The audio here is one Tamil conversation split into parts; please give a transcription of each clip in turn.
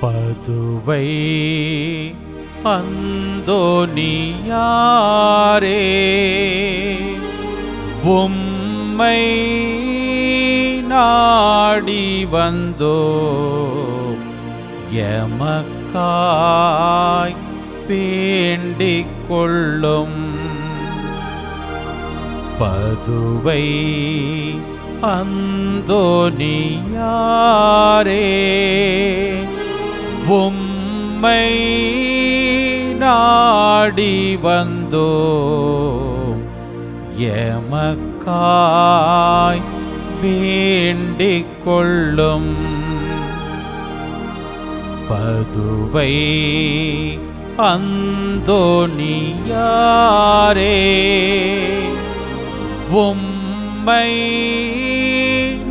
பதுவை அந்தோனியாரே, உம்மை நாடி வந்தோ எமக்காய் வேண்டிக் கொள்ளும். பதுவை அந்தோனியாரே, உம்மை நாடி வந்தோ எமக்காய் வேண்டிக் கொள்ளும். பதுவை அந்தோனியாரே, உம்மை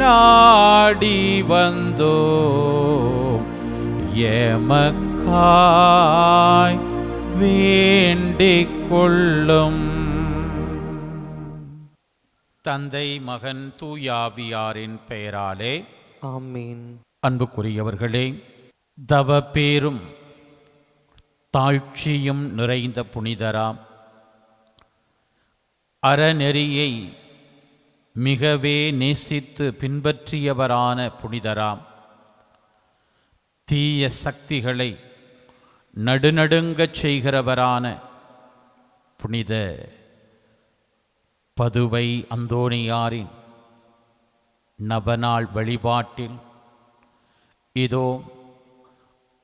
நாடி வந்தோ எமக்காய் வேண்டிக் கொள்ளும். தந்தை, மகன், தூயாவியாரின் பெயராலே ஆமீன். அன்புக்குரியவர்களே, தவப்பேரும் தாழ்ச்சியும் நிறைந்த புனிதராம், அறநெறியை மிகவே நேசித்து பின்பற்றியவரான புனிதராம், தீய சக்திகளை நடுநடுங்கச் செய்கிறவரான புனித பதுவை அந்தோனியாரின் நவநாள் வழிபாட்டில் இதோ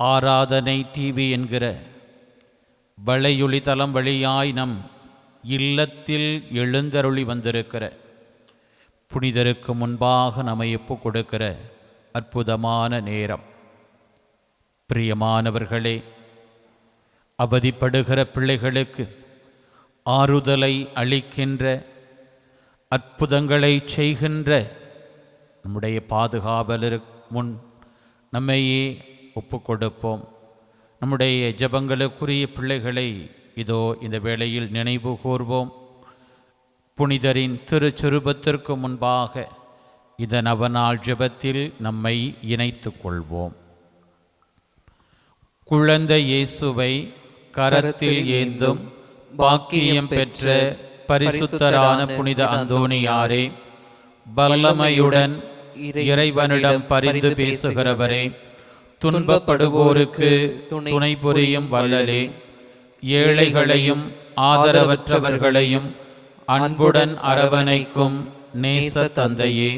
ஆராதனை டிவி என்கிற வலையொலி தளம் வழியாய் நம் இல்லத்தில் எழுந்தருளி வந்திருக்கிற புனிதருக்கு முன்பாக நம்மை ஒப்புக் கொடுக்கிற அற்புதமான நேரம். பிரியமானவர்களே, அவதிப்படுகிற பிள்ளைகளுக்கு ஆறுதலை அளிக்கின்ற, அற்புதங்களை செய்கின்ற நம்முடைய பாதுகாவலருக்கு முன் நம்மையே ஒப்புக் கொடுப்போம். நம்முடைய ஜெபங்களுக்குரிய பிள்ளைகளை இதோ இந்த வேளையில் நினைவு கூர்வோம். புனிதரின் திருச்சுரூபத்திற்கு முன்பாக இந்த நவநாள் ஜெபத்தில் நம்மை இணைத்து கொள்வோம். குழந்தை இயேசுவை கரத்தில் ஏந்தும் பாக்கியம் பெற்ற பரிசுத்தரான புனித அந்தோனியாரே, வல்லமையுடன் இறைவனிடம் பரிந்து பேசுகிறவரே, துன்பப்படுவோருக்கு துணை புரியும் வல்லலே, ஏழைகளையும் ஆதரவற்றவர்களையும் அன்புடன் அரவணைக்கும் நேச தந்தையே,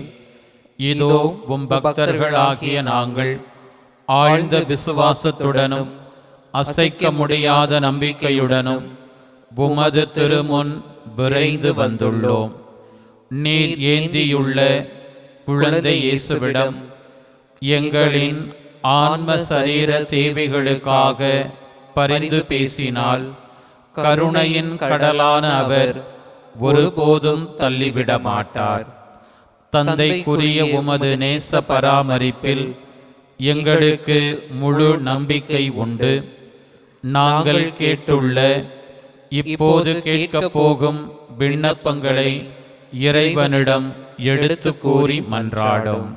இதோ உம் பக்தர்களாகிய நாங்கள் ஆழ்ந்த விசுவாசத்துடனும் அசைக்க முடியாத நம்பிக்கையுடனும் உமது திருமுன் விரைந்து வந்துள்ளோம். நீர் ஏந்தியுள்ள குழந்தை இயேசுவிடம் எங்களின் ஆன்ம சரீர தேவைகளுக்காக பரிந்து பேசினால் கருணையின் கடலான அவர் ஒருபோதும் தள்ளிவிட மாட்டார். தந்தைக்குரிய உமது நேச பராமரிப்பில் எங்களுக்கு முழு நம்பிக்கை உண்டு. நாங்கள் கேட்டுள்ள, இப்போது கேட்கப் போகும் விண்ணப்பங்களை இறைவனிடம் எடுத்து கூறி மன்றாடும்.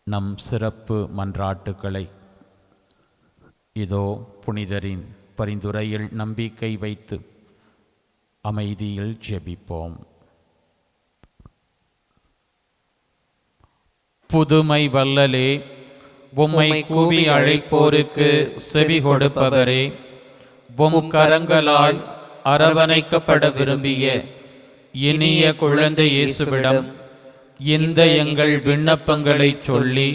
நம் சிறப்பு மன்றாட்டுக்களை இதோ புனிதரின் பரிந்துரையில் நம்பிக்கை வைத்து அமைதியில் ஜெபிப்போம். புதுமை வல்லலே, உம்மை கூவி அழைப்போருக்கு செவி கொடுப்பவரே, உம் கரங்களால் அரவணைக்கப்பட விரும்பிய இனிய குழந்தை இயேசுவிடம் இந்த எங்கள் விண்ணப்பங்களை சொல்லி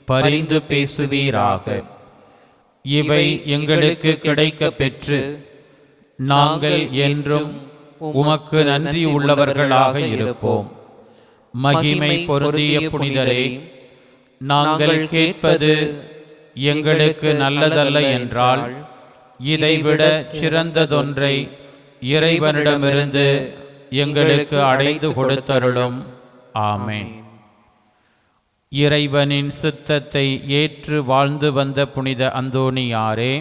பரிந்து பேசுவீராக. இவை எங்களுக்கு கிடைக்க பெற்று நாங்கள் என்றும் உமக்கு நன்றி உள்ளவர்களாக இருப்போம். மகிமை பொருந்திய புனிதரே, நாங்கள் கேட்பது எங்களுக்கு நல்லதல்ல என்றால் இதைவிட சிறந்ததொன்றை இறைவனிடமிருந்து எங்களுக்கு அடைந்து கொடுத்தருளும். ஆமென். இறைவனின் சித்தத்தை ஏற்று வாழ்ந்து வந்த புனித அந்தோனியாரே,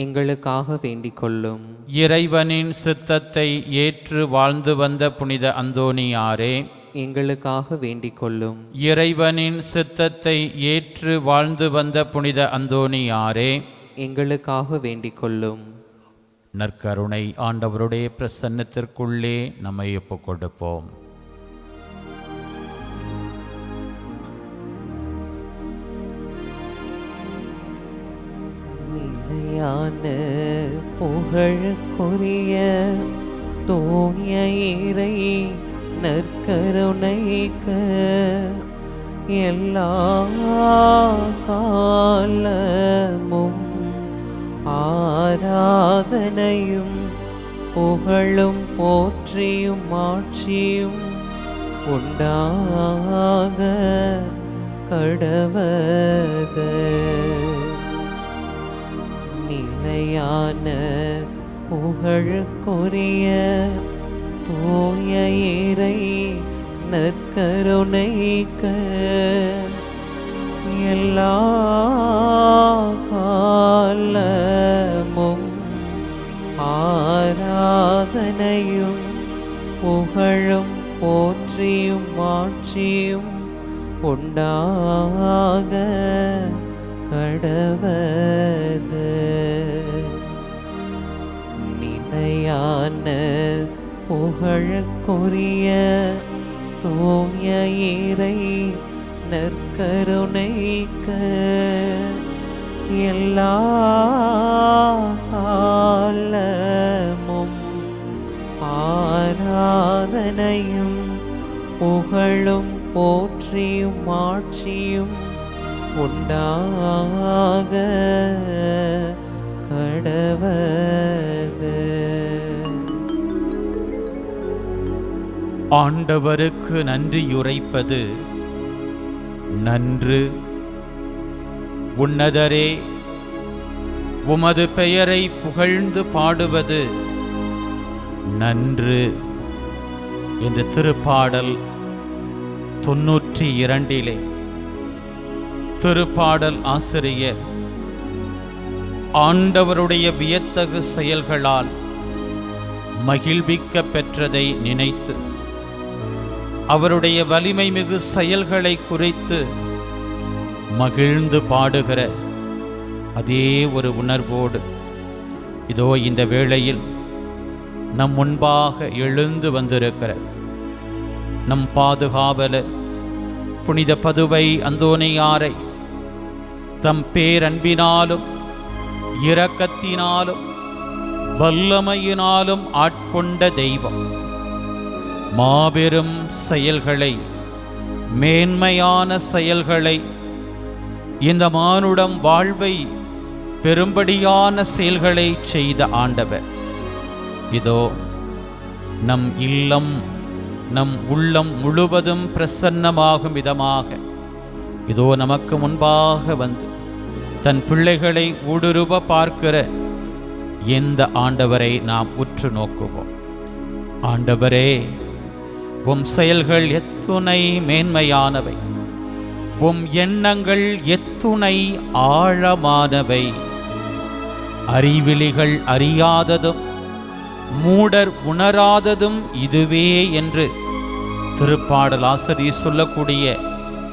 எங்களுக்காக வேண்டிக் கொள்ளும். இறைவனின் சித்தத்தை ஏற்று வாழ்ந்து வந்த புனித அந்தோனியாரே, எங்களுக்காக வேண்டிக் கொள்ளும். இறைவனின் சித்தத்தை ஏற்று வாழ்ந்து வந்த புனித அந்தோணியாரே, எங்களுக்காக வேண்டிக் கொள்ளும். நற்கருணை ஆண்டவருடைய பிரசன்னத்திற்குள்ளே நம்மை ஒப்புக் கொடுப்போம். நிலையான புகழுக்குரிய தூய இறை நற்கருணைக்கு எல்லா காலமும் ஆராதனையும் புகழும் போற்றியும் ஆட்சியும் உண்டாக கடவது. நிலையான புகழுக்குரிய தூய இறை நற்கருணைக்கு எல்லா காலமும் ஆராதனையும் புகழும் போற்றியும் ஆட்சியும் உண்டாக கடவது. நிலையான புகழுக்குரிய தூய இறை நற்கருணைக்கு எல்லா காலமும் ஆராதனையும் புகழும் போற்றியும் ஆட்சியும் உண்டாக கடவது. ஆண்டவருக்கு நன்றியுரைப்பது நன்று. உன்னதரே, உமது பெயரை புகழ்ந்து பாடுவது நன்று என்ற திருப்பாடல் 92 திருப்பாடல் ஆசிரியர் ஆண்டவருடைய வியத்தகு செயல்களால் மகிழ்விக்க பெற்றதை நினைத்து அவருடைய வலிமை மிகு செயல்களை குறித்து மகிழ்ந்து பாடுகிற அதே ஒரு உணர்வோடு இதோ இந்த வேளையில் நம் முன்பாக எழுந்து வந்திருக்கிற நம் பாதுகாவலர் புனித பதுவை அந்தோணியாரை தம் பேரன்பினாலும் இரக்கத்தினாலும் வல்லமையினாலும் ஆட்கொண்ட தெய்வம் மாபெரும் செயல்களை, மேன்மையான செயல்களை, இந்த மானுடம் வாழ்வை பெரும்படியான செயல்களை செய்த ஆண்டவர் இதோ நம் இல்லம், நம் உள்ளம் முழுவதும் பிரசன்னமாகும் விதமாக இதோ நமக்கு முன்பாக வந்து தன் பிள்ளைகளை ஊடுருவ பார்க்கிற எந்த ஆண்டவரை நாம் உற்று நோக்குவோம். ஆண்டவரே, உம் செயல்கள் எத்துணை மேன்மையானவை, உம் எண்ணங்கள் எத்துணை ஆழமானவை. அறிவிலிகள் அறியாததும் மூடர் உணராததும் இதுவே என்று திருப்பாடல் ஆசிரியர் சொல்லக்கூடிய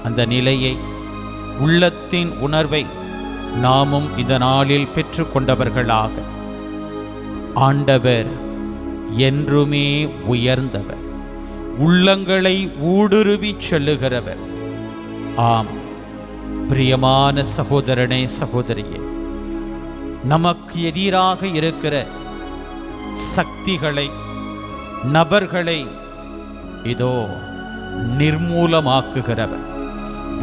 அந்த நிலையை, உள்ளத்தின் உணர்வை நாமும் இந்த நாளில் பெற்றுக்கொண்டவர்களாக ஆண்டவர் என்றுமே உயர்ந்தவர், உள்ளங்களை ஊடுருவி செல்லுகிறவர். ஆம் பிரியமான சகோதரனே, சகோதரியே, நமக்கு எதிராக இருக்கிற சக்திகளை, நபர்களை இதோ நிர்மூலமாக்குகிறவர்,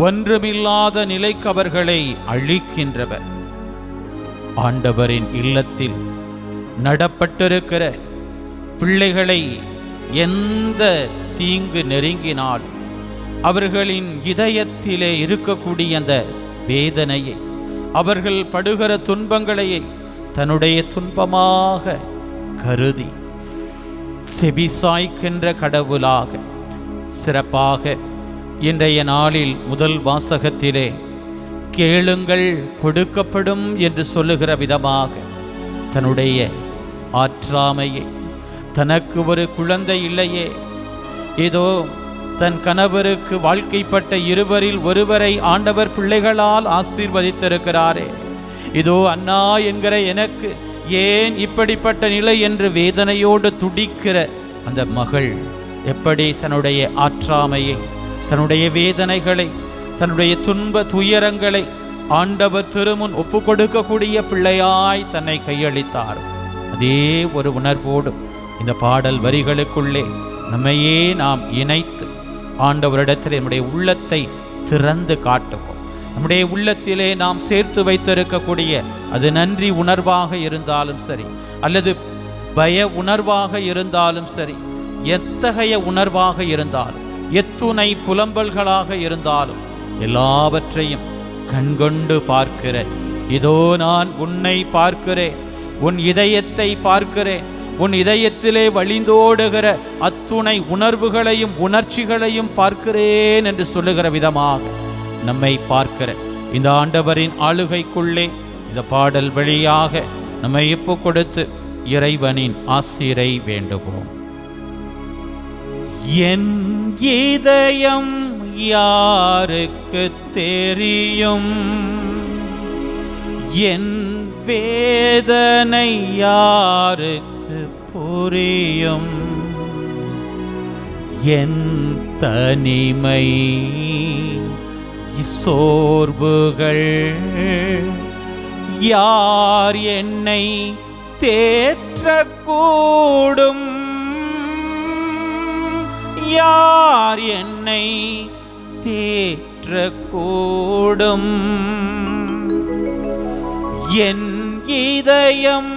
ஒன்றுமில்லாத நிலைக்கு அவர்களை அழிக்கின்றவர். ஆண்டவரின் இல்லத்தில் நடப்பட்டிருக்கிற பிள்ளைகளை எந்த தீங்கு நெருங்கினால் அவர்களின் இதயத்திலே இருக்கக்கூடிய அந்த வேதனையை, அவர்கள் படுகிற துன்பங்களை தன்னுடைய துன்பமாக கருதி செபிசாய்க்கின்ற கடவுளாக சிறப்பாக இன்றைய நாளில் முதல் வாசகத்திலே கேளுங்கள் கொடுக்கப்படும் என்று சொல்லுகிற விதமாக தன்னுடைய ஆற்றாமையை, தனக்கு ஒரு குழந்தை இல்லையே, ஏதோ தன் கணவருக்கு வாழ்க்கைப்பட்ட இருவரில் ஒருவரை ஆண்டவர் பிள்ளைகளால் ஆசீர்வதித்திருக்கிறாரே. இதோ அண்ணா என்கிற எனக்கு ஏன் இப்படிப்பட்ட நிலை என்று வேதனையோடு துடிக்கிற அந்த மகள் எப்படி தன்னுடைய ஆற்றாமையை, தன்னுடைய வேதனைகளை, தன்னுடைய துன்ப துயரங்களை ஆண்டவர் திருமுன் ஒப்பு கொடுக்கக்கூடிய பிள்ளையாய் தன்னை கையளித்தார். அதே ஒரு உணர்வோடு இந்த பாடல் வரிகளுக்குள்ளே நம்மையே நாம் இணைத்து ஆண்டவரிடத்தில் நம்முடைய உள்ளத்தை திறந்து காட்டுவோம். நம்முடைய உள்ளத்திலே நாம் சேர்த்து வைத்திருக்கக்கூடிய அது நன்றி உணர்வாக இருந்தாலும் சரி, அல்லது பய உணர்வாக இருந்தாலும் சரி, எத்தகைய உணர்வாக இருந்தாலும், எத்துணை புலம்பல்களாக இருந்தாலும் எல்லாவற்றையும் கண்கொண்டு பார்க்கிற, இதோ நான் உன்னை பார்க்கிறேன், உன் இதயத்தை பார்க்கிறேன், உன் இதயத்திலே வழிந்தோடுகிற அத்துணை உணர்வுகளையும் உணர்ச்சிகளையும் பார்க்கிறேன் என்று சொல்லுகிற விதமாக நம்மை பார்க்கிற இந்த ஆண்டவரின் ஆளுகைக்குள்ளே இந்த பாடல் வழியாக நம்மை ஒப்பு கொடுத்து இறைவனின் ஆசிரை வேண்டுவோம். என் இதயம் யாருக்கு தெரியும், என் வேதனை யாருக்கு புரியும், என் தனிமை சோர்வுகள் யார் என்னை தேற்றக்கூடும், யார் என்னை தேற்றக்கூடும். என் இதயம்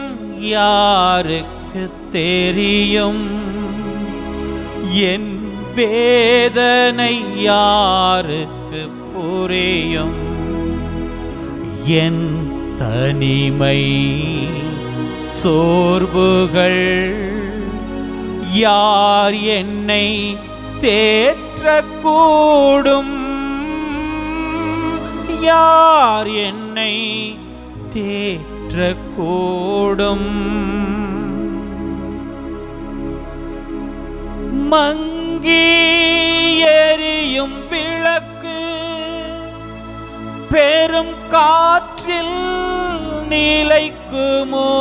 யாருக்கு தெரியும், என் வேதனை யாருக்கு புரியும், என் தனிமை சோர்வுகள் யார் என்னை தேற்றக்கூடும், யார் என்னை தேற்றக்கூடும். மங்கி எரியும் விளக்கு பெரும் காற்றில் நிலைக்குமோ,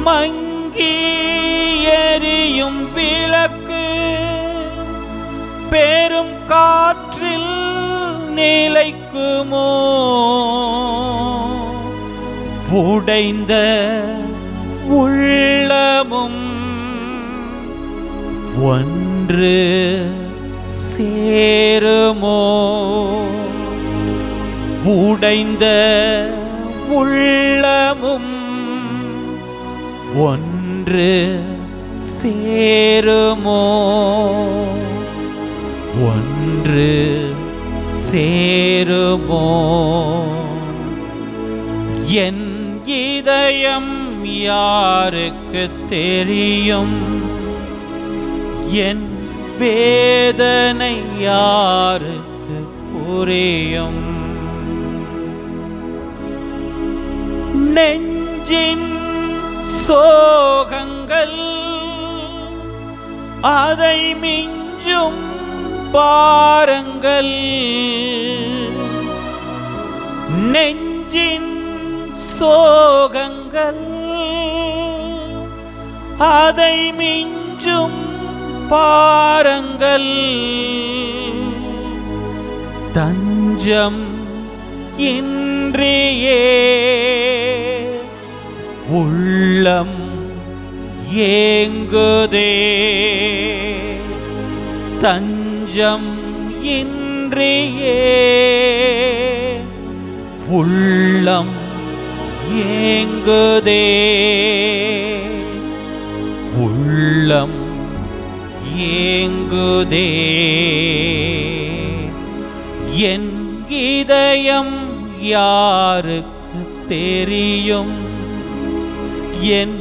மங்கி எரியும் விளக்கு பெரும் காற்றில் நிலைக்குமோ, உடைந்த உள்ளமும் ஒன்று சேருமோ, உடைந்த உள்ளமும் ஒன்று சேருமோ, ஒன்று சேருமோ. என் இதயம் யாருக்கு தெரியும், என் வேதனை யாருக்கு புரியும். நெஞ்சின் சோகங்கள் அதை மிஞ்சும் பாரங்கள், நெஞ்சின் சோகங்கள் அதை மிஞ்சும் பாரங்கள், தஞ்சம் இன்றியே உள்ளம் ஏங்குதே, தஞ்சம் இன்றியே உள்ளம் ஏங்குதே, உள்ளம் ஏங்குதே. என் இதயம் யாருக்கு தெரியும், என்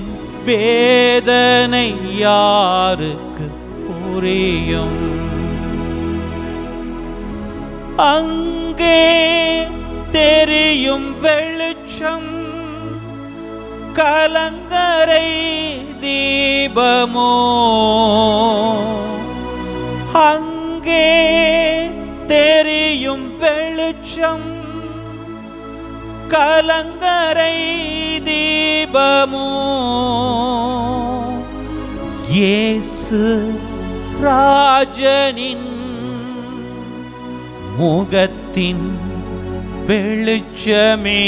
வேதனை யாருக்கு புரியும். அங்கே தெரியும் வெளிச்சம் கலங்கரை தீபமோ அங்கே தெரியும் வெளிச்சம். கலங்கரை தீபமோ இயேசு ராஜனின் முகத்தின் வெளிச்சமே.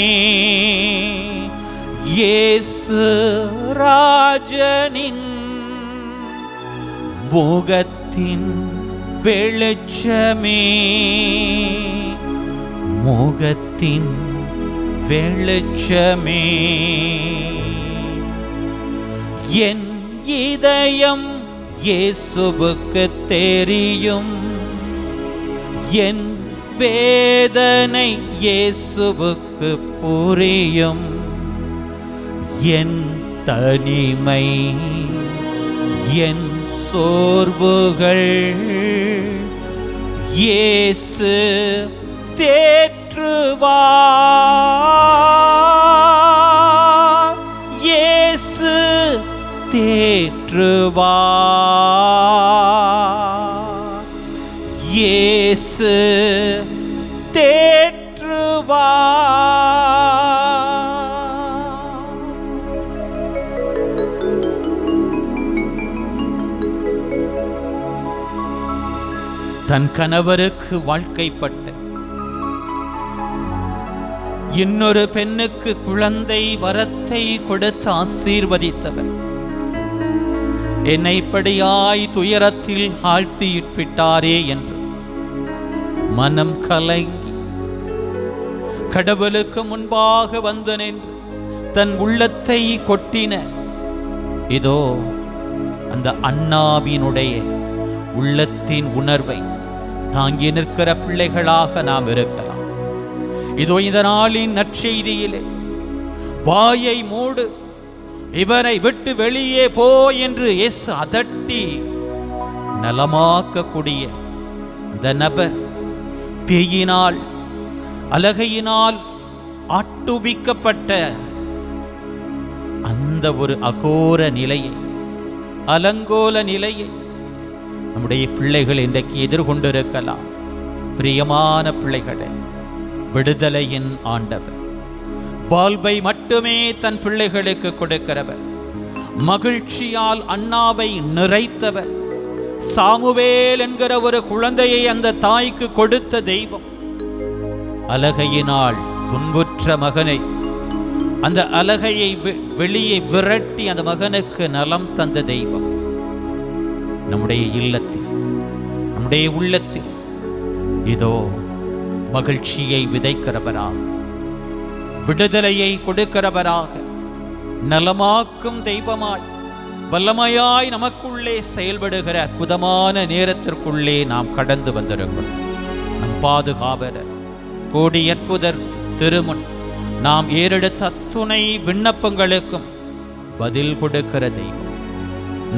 இயேசு ராஜனின் முகத்தின் வெளிச்சமே. முகத்தின் வெளிச்சமே. என் இதயம் இயேசுவுக்கு தெரியும். என் வேதனை இயேசுவுக்கு புரியும். என் தனிமை என் சோர்வுகள் இயேசு தேற்றுவார். இயேசு தேற்றுவார். இயேசு தேற்றுவார். தன் கணவருக்கு வாழ்க்கைப்பட்ட இன்னொரு பெண்ணுக்கு குழந்தை வரத்தை கொடுத்து ஆசீர்வதித்தவர் என்னை இப்படியாய் துயரத்தில் ஆழ்த்தியிட்டாரே என்று மனம் கலங்கி கடவுளுக்கு முன்பாக வந்து நின்று தன் உள்ளத்தை கொட்டின இதோ அந்த அண்ணாவினுடைய உள்ளத்தின் உணர்வை தாங்கி நிற்கிற பிள்ளைகளாக நாம் இருக்கலாம். இதோ இந்த நாளின் நற்செய்தியிலே வாயை மூடு, இவரை விட்டு வெளியே போ என்று இயேசு அதட்டி நலமாக்கக்கூடிய அந்த நபர் பேயினால் அலகையினால் ஆட்டுவிக்கப்பட்ட அந்த ஒரு அகோர நிலையை, அலங்கோல நிலையை நம்முடைய பிள்ளைகள் இன்றைக்கு எதிர்கொண்டிருக்கலாம். பிரியமான பிள்ளைகளே, விடுதலையின் ஆண்டவர், வாழ்வை மட்டுமே தன் பிள்ளைகளுக்கு கொடுக்கிறவர், மகிழ்ச்சியால் அண்ணாவை நிறைத்தவர், சாமுவேல் என்கிற ஒரு குழந்தையை அந்த தாய்க்கு கொடுத்த தெய்வம், அலகையினால் துன்புற்ற மகனை அந்த அலகையை வெளியே விரட்டி அந்த மகனுக்கு நலம் தந்த தெய்வம் நம்முடைய இல்லத்தில், நம்முடைய உள்ளத்தில் இதோ மகிழ்ச்சியை விதைக்கிறவராக, விடுதலையை கொடுக்கிறவராக, நலமாக்கும் தெய்வமாய் வல்லமையாய் நமக்குள்ளே செயல்படுகிற அற்புதமான நேரத்திற்குள்ளே நாம் கடந்து வந்திருக்கிறோம். நம் பாதுகாவலர் கோடி அற்புதர் திருமுன் நாம் ஏறெடுத்த அத்துணை விண்ணப்பங்களுக்கும் பதில் கொடுக்கிற தெய்வம்,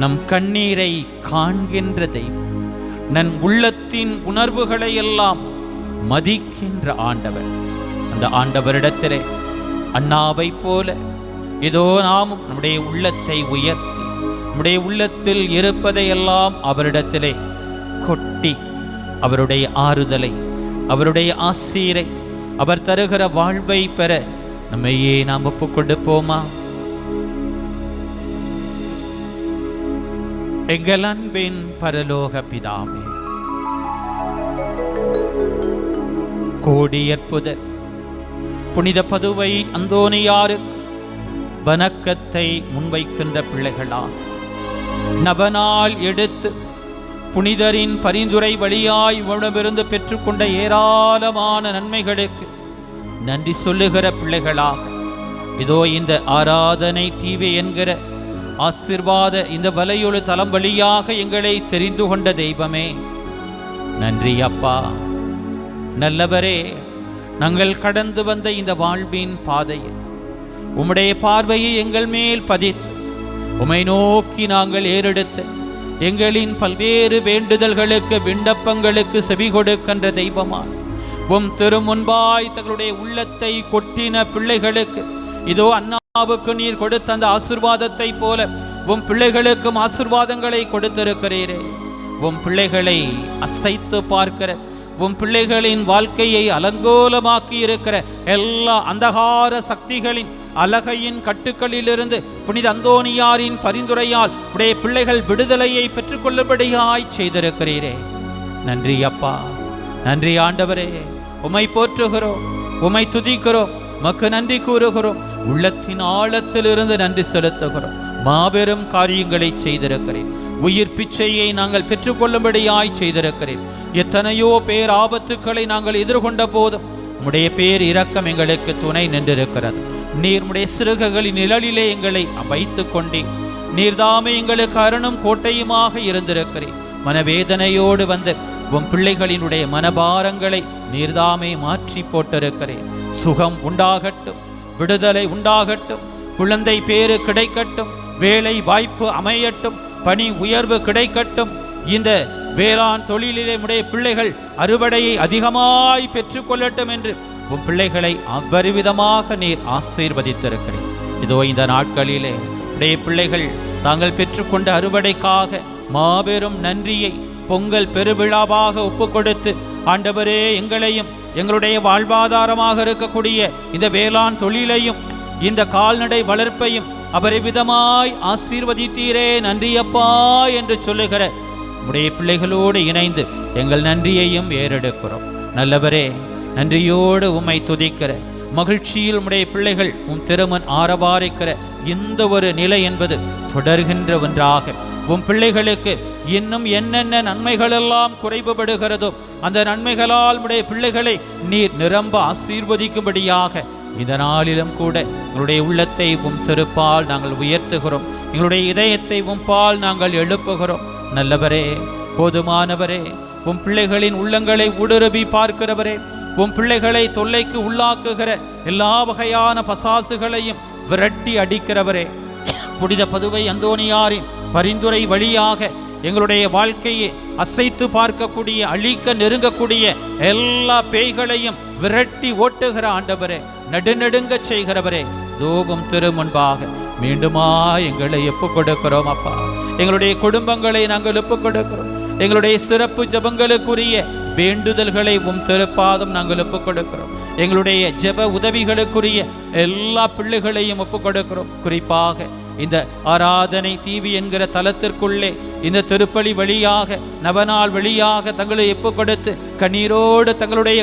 நம் கண்ணீரை காண்கின்ற தெய்வம், நம் உள்ளத்தின் உணர்வுகளை எல்லாம் மதிக்கின்ற ஆண்டவர். அந்த ஆண்டவரிடத்திலே அண்ணாவை போல இதோ நாமும் நம்முடைய உள்ளத்தை உயர்த்தி நம்முடைய உள்ளத்தில் இருப்பதையெல்லாம் அவரிடத்திலே கொட்டி அவருடைய ஆறுதலை, அவருடைய ஆசீரை, அவர் தருகிற வாழ்வை பெற நம்மையே நாம் ஒப்புக் கொடுப்போமா? எங்கள் அன்பின் பரலோக பிதாவே, கோடி அற்புதர் புனித பதுவை அந்தோனியாருக்கு வணக்கத்தை முன்வைக்கின்ற பிள்ளைகளால் நவநாள் எடுத்து புனிதரின் பரிந்துரை வழியாய் உடமிருந்து பெற்றுக்கொண்ட ஏராளமான நன்மைகளுக்கு நன்றி சொல்லுகிற பிள்ளைகளாக இதோ இந்த ஆராதனை டிவி என்கிற ஆசீர்வாத இந்த வலையொலி தளம் வழியாக எங்களை தெரிந்து கொண்ட தெய்வமே, நன்றி அப்பா. நல்லவரே, நாங்கள் கடந்து வந்த இந்த வாழ்வின் பாதையில் உம்முடைய பார்வையை எங்கள் மேல் பதித்து உம்மை நோக்கி நாங்கள் ஏறெடுத்த எங்களின் பல்வேறு வேண்டுதல்களுக்கு, விண்ணப்பங்களுக்கு செவி கொடுக்கின்ற தெய்வமாய் உம் திருமுன்பாய் தங்களுடைய உள்ளத்தை கொட்டின பிள்ளைகளுக்கு இதோ அண்ணா நீர் கொடுத்த அந்த ஆசீர்வாதத்தை போல உம் பிள்ளைகளுக்கும் ஆசீர்வாதங்களை கொடுத்திருக்கிறீரே. உம் பிள்ளைகளை அசைத்து பார்க்கிற, உம் பிள்ளைகளின் வாழ்க்கையை அலங்கோலமாக்கி இருக்கிற எல்லா அந்தகார சக்திகளின் அலகையின் கட்டுக்களிலிருந்து புனித அந்தோனியாரின் பரிந்துரையால் உடைய பிள்ளைகள் விடுதலையை பெற்றுக்கொள்ளும்படியாய் செய்திருக்கிறீரே. நன்றி அப்பா, நன்றி ஆண்டவரே. உம்மை போற்றுகிறோம், உம்மை துதிக்கிறோம், மக்கு நன்றி கூறுகிறோம். உள்ளத்தின் ஆழத்திலிருந்து நன்றி செலுத்துகிறோம். மாபெரும் காரியங்களை செய்திருக்கிறேன். உயிர் பிச்சையை நாங்கள் பெற்றுக்கொள்ளும்படியாய் செய்திருக்கிறேன். எத்தனையோ பேர் ஆபத்துக்களை நாங்கள் எதிர்கொண்ட போதும் உம்முடைய பேர் இரக்கம் எங்களுக்கு துணை நின்றிருக்கிறது. நீர் உம்முடைய சிறுகைகளின் நிழலிலே எங்களை வைத்துக் கொண்டீர். நீர்தாமே எங்களுக்கு அருணும் கோட்டையுமாக இருந்திருக்கிறேன். மனவேதனையோடு வந்து உம் பிள்ளைகளினுடைய மனபாரங்களை நீர்தாமே மாற்றி போட்டிருக்கிறேன். சுகம் உண்டாகட்டும், விடுதலை உண்டாகட்டும், குழந்தை பேறு கிடைக்கட்டும், வேலை வாய்ப்பு அமையட்டும், பணி உயர்வு கிடைக்கட்டும். இந்த வேளாண் தொழிலிலே உடைய பிள்ளைகள் அறுவடையை அதிகமாய் பெற்றுக்கொள்ளட்டும் என்று உன் பிள்ளைகளை அவ்வரிவிதமாக நீர் ஆசீர்வதித்திருக்கிறேன். இதோ இந்த நாட்களிலே உடைய பிள்ளைகள் தாங்கள் பெற்றுக்கொண்ட அறுவடைக்காக மாபெரும் நன்றியை பொங்கல் பெருவிழாவாக ஒப்பு கொடுத்து, ஆண்டவரே, எங்களையும் எங்களுடைய வாழ்வாதாரமாக இருக்கக்கூடிய இந்த வேளாண் தொழிலையும் இந்த கால்நடை வளர்ப்பையும் அபரிவிதமாய் ஆசீர்வதித்தீரே, நன்றியப்பா என்று சொல்லுகிற உடைய பிள்ளைகளோடு இணைந்து எங்கள் நன்றியையும் ஏறெடுக்கிறோம். நல்லவரே, நன்றியோடு உம்மை துதிக்கிற மகிழ்ச்சியில் உடைய பிள்ளைகள் உம் திருமன் ஆரவாரிக்கிற இந்த ஒரு நிலை என்பது தொடர்கின்ற ஒன்றாக உம் பிள்ளைகளுக்கு இன்னும் என்னென்ன நன்மைகளெல்லாம் குறைவுபடுகிறதோ அந்த நன்மைகளால் உடைய பிள்ளைகளை நீர் நிரம்ப ஆசீர்வதிக்கும்படியாக இந்த நாளிலும் கூட எங்களுடைய உள்ளத்தை உம் திருப்பால் நாங்கள் உயர்த்துகிறோம். எங்களுடைய இதயத்தை உம்பால் நாங்கள் எழுப்புகிறோம். நல்லவரே, போதுமானவரே, உம் பிள்ளைகளின் உள்ளங்களை ஊடுருவி பார்க்கிறவரே, உம் பிள்ளைகளை தொல்லைக்கு உள்ளாக்குகிற எல்லா வகையான பசாசுகளையும் விரட்டி அடிக்கிறவரே, புனித பதுவை அந்தோனியாரின் பரிந்துரை வழியாக எங்களுடைய வாழ்க்கையை அசைத்து பார்க்கக்கூடிய, அழிக்க நெருங்கக்கூடிய எல்லா பேய்களையும் விரட்டி ஓட்டுகிற ஆண்டவரே, நடுநடுங்க செய்கிறவரே, தூபம் திருமுன்பாக மீண்டுமா எங்களை ஒப்புக் கொடுக்கிறோம் அப்பா. எங்களுடைய குடும்பங்களை நாங்கள் ஒப்புக் கொடுக்கிறோம். எங்களுடைய சிறப்பு ஜபங்களுக்குரிய வேண்டுதல்களை உம் திருப்பாதம் நாங்கள் ஒப்புக் கொடுக்கிறோம். எங்களுடைய ஜெப உதவிகளுக்குரிய எல்லா பிள்ளைகளையும் ஒப்புக் கொடுக்கிறோம். குறிப்பாக இந்த ஆராதனை டிவி என்கிற தலத்திற்குள்ளே இந்த திருப்பலி வழியாக, நவநாள் வழியாக தங்களை ஒப்புக் கொடுத்து கண்ணீரோடு தங்களுடைய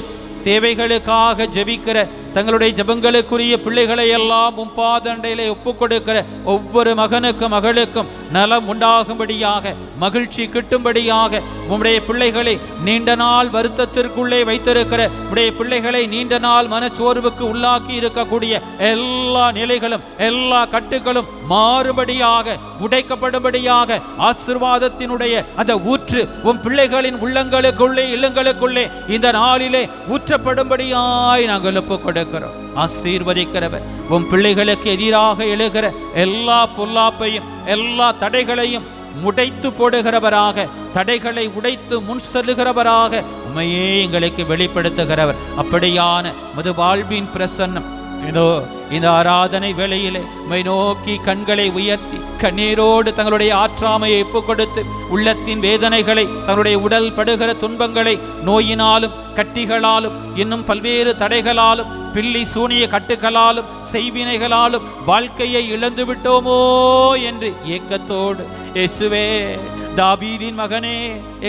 தேவைகளுக்காக ஜெபிக்கிற தங்களுடைய ஜபங்களுக்குரிய பிள்ளைகளை எல்லாம் உம்பாதண்டையிலே ஒப்புக் கொடுக்கிற ஒவ்வொரு மகனுக்கும் மகளுக்கும் நலம் உண்டாகும்படியாக, மகிழ்ச்சி கிட்டும்படியாக, உம்முடைய பிள்ளைகளை நீண்ட நாள் வருத்தத்திற்குள்ளே வைத்திருக்கிற உடைய பிள்ளைகளை நீண்ட நாள் மனச்சோர்வுக்கு உள்ளாக்கி இருக்கக்கூடிய எல்லா நிலைகளும் எல்லா கட்டுகளும் மாறுபடியாக, உடைக்கப்படும்படியாக, ஆசீர்வாதத்தினுடைய அந்த ஊற்று உம் பிள்ளைகளின் உள்ளங்களுக்குள்ளே இல்லங்களுக்குள்ளே இந்த நாளிலே ஊற்றப்படும்படியாய் நாங்கள் ஒப்புக் கொடுக்கிறோம். ஆசீர்வதிக்கிறவர் உம் பிள்ளைகளுக்கு எதிராக எழுகிற எல்லா பொல்லாப்பையும் எல்லா தடைகளையும் உடைத்து போடுகிறவராக, தடைகளை உடைத்து முன் செல்லுகிறவராக உம்மையே எங்களுக்கு வெளிப்படுத்துகிறவர். அப்படியான மது வாழ்வின் பிரசன்னம் இதோ இந்த ஆராதனை வேளையிலே உம்மை நோக்கி கண்களை உயர்த்தி கண்ணீரோடு தங்களுடைய ஆற்றாமையை ஒப்புக் கொடுத்து உள்ளத்தின் வேதனைகளை, தங்களுடைய உடல் படுகிற துன்பங்களை, நோயினாலும் கட்டிகளாலும் இன்னும் பல்வேறு தடைகளாலும் பில்லி சூனிய கட்டுகளாலும் செய்வினைகளாலும் வாழ்க்கையை இழந்து விட்டோமோ என்று ஏக்கத்தோடு, இயேசுவே, தாவீதின் மகனே,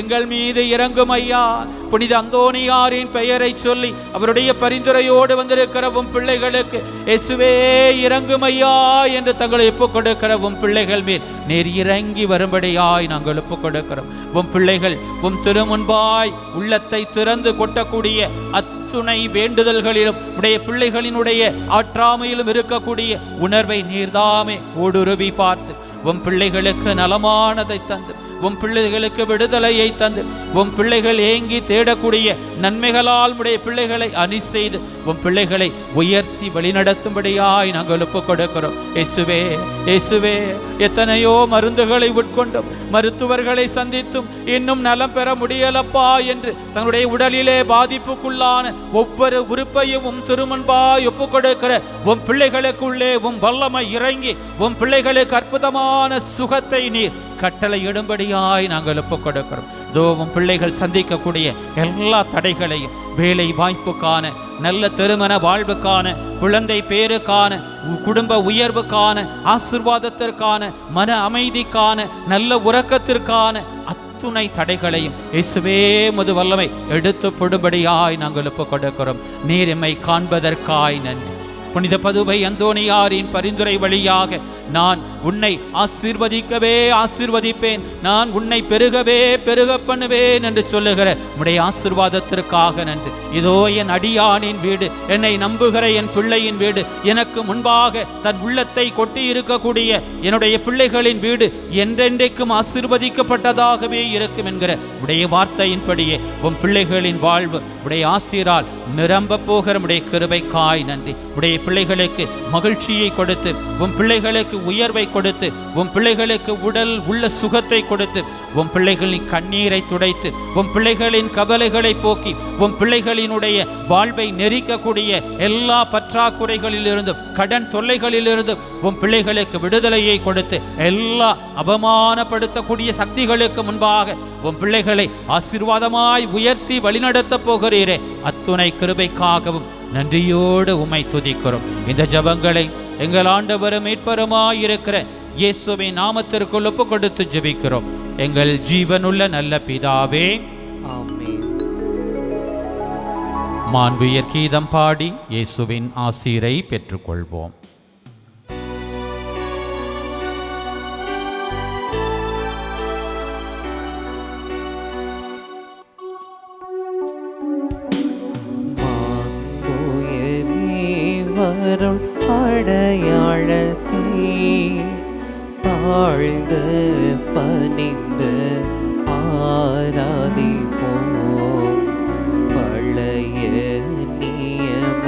எங்கள் மீது இறங்கும் ஐயா. புனித அந்தோனியாரின் பெயரை சொல்லி அவருடைய பரிந்துரையோடு வந்திருக்கிறவும் பிள்ளைகளுக்கு இயேசுவே இறங்கும் ஐயா என்று தங்களை ஒப்புக் கொடுக்கிறவும் பிள்ளைகள் மேல் நேர் இறங்கி வரும்படியாய் நாங்கள் ஒப்புக் கொடுக்கிறோம். உம் பிள்ளைகள் உம் திருமுன்பாய் உள்ளத்தை திறந்து கொட்டக்கூடிய அத்துணை வேண்டுதல்களிலும் உடைய பிள்ளைகளினுடைய ஆற்றாமையிலும் இருக்கக்கூடிய உணர்வை நீர்தாமே ஊடுருவி பார்த்து உம் பிள்ளைகளுக்கு நலமானதை தந்து உம் பிள்ளைகளுக்கு விடுதலையை தந்து உம் பிள்ளைகள் ஏங்கி தேடக்கூடிய நன்மைகளால் உடைய பிள்ளைகளை அணி செய்து உம் பிள்ளைகளை உயர்த்தி வழிநடத்தும்படியாய் நாங்கள் ஒப்புக் கொடுக்கிறோம். இயேசுவே, இயேசுவே, எத்தனையோ மருந்துகளை உட்கொண்டும் மருத்துவர்களை சந்தித்தும் இன்னும் நலம் பெற முடியலப்பா என்று தன்னுடைய உடலிலே பாதிப்புக்குள்ளான ஒவ்வொரு உறுப்பையும் உம் திருமுன்பாய் ஒப்புக் கொடுக்கிற உம் பிள்ளைகளுக்குள்ளே உம் வல்லமை இறங்கி உம் பிள்ளைகளுக்கு அற்புதமான சுகத்தை நீர் கட்டளையிடும்படியாய் நாங்கள் ஒப்புக் கொடுக்கிறோம். உம் பிள்ளைகள் சந்திக்கக்கூடிய எல்லா தடைகளையும், வேலை வாய்ப்புக்கான, நல்ல திருமண வாழ்வுக்கான, குழந்தை பேருக்கான, குடும்ப உயர்வுக்கான, ஆசீர்வாதத்திற்கான, மன அமைதிக்கான, நல்ல உறக்கத்திற்கான அத்துணை தடைகளையும் இயேசுவே உமது வல்லமை எடுத்து போடும்படியாய் நாங்கள் ஒப்புக் கொடுக்கிறோம். நீர் எம்மை காண்பதற்காய் நன்றி. புனித பதுவை அந்தோணியாரின் பரிந்துரை வழியாக நான் உன்னை ஆசீர்வதிக்கவே ஆசீர்வதிப்பேன், நான் உன்னை பெருகவே பெருக பண்ணுவேன் என்று சொல்லுகிற உம்முடைய ஆசீர்வாதத்திற்காக நன்றி. இதோ என் அடியானின் வீடு, என்னை நம்புகிற என் பிள்ளையின் வீடு, எனக்கு முன்பாக தன் உள்ளத்தை கொட்டி இருக்கக்கூடிய என்னுடைய பிள்ளைகளின் வீடு என்றென்றைக்கும் ஆசீர்வதிக்கப்பட்டதாகவே இருக்கும் என்கிற உடைய வார்த்தையின்படியே உம் பிள்ளைகளின் வாழ்வு உடைய ஆசீரால் நிரம்ப போகிற உடைய கிருபைக்காய் நன்றி. உடைய பிள்ளைகளுக்கு மகிழ்ச்சியை கொடுத்து உம் பிள்ளைகளுக்கு உயர்வை கொடுத்து உம் பிள்ளைகளுக்கு உடல் உள்ள சுகத்தை கொடுத்து உம் பிள்ளைகளின் கண்ணீரை துடைத்து உம் பிள்ளைகளின் கவலைகளை போக்கி உம் பிள்ளைகளினுடைய வாழ்வை நெரிக்கக்கூடிய எல்லா பற்றாக்குறைகளிலிருந்தும் கடன் தொல்லைகளிலிருந்தும் உம் பிள்ளைகளுக்கு விடுதலையை கொடுத்து எல்லா அவமானப்படுத்தக்கூடிய சக்திகளுக்கு முன்பாக உம் பிள்ளைகளை ஆசீர்வாதமாய் உயர்த்தி வழிநடத்த போகிறீரே, அத்துணை கிருபைக்காகவும் நன்றியோடு உம்மை துதிக்கிறோம். இந்த ஜெபங்களை எங்கள் ஆண்டவரும் மீட்பருமாய் இருக்கிற இயேசுவின் நாமத்திற்குள் ஒப்புக் கொடுத்து ஜெபிக்கிறோம். எங்கள் ஜீவனுள்ள நல்ல பிதாவே, ஆமென். மாண்புயர் கீதம் பாடி இயேசுவின் ஆசீரை பெற்றுக்கொள்வோம். அருள் அடையாளத்தை தாழ்ந்து பணிந்து ஆராதிப்போம். பழைய நியம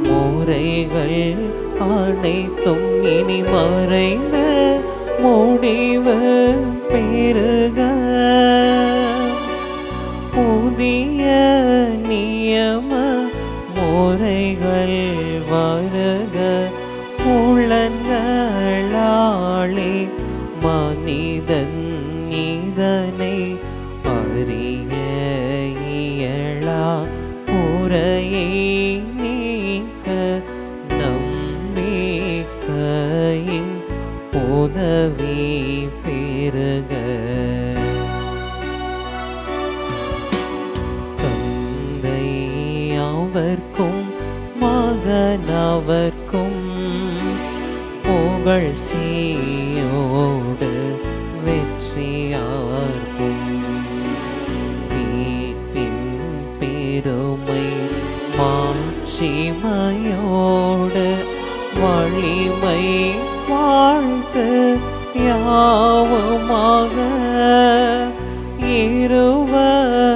முறைகள் அனைத்தும் இனி மறைந்த முடிவு பெறுக. புதிய நியம முறைகள் வருக. புலன்களாலே மனிதன் இதனை அறிய இயலா குறையை நீக்க நம்பிக்கையின் உதவி பெறுக. தந்தை அவர்க்கும் மகனவர்க்கும் புகழ்ச்சியோடு வெற்றியார்க்கும் மீட்பின் பெருமை மாட்சிமையோடு வலிமை வாழ்த்து யாவுமாக இருவரிடமாய்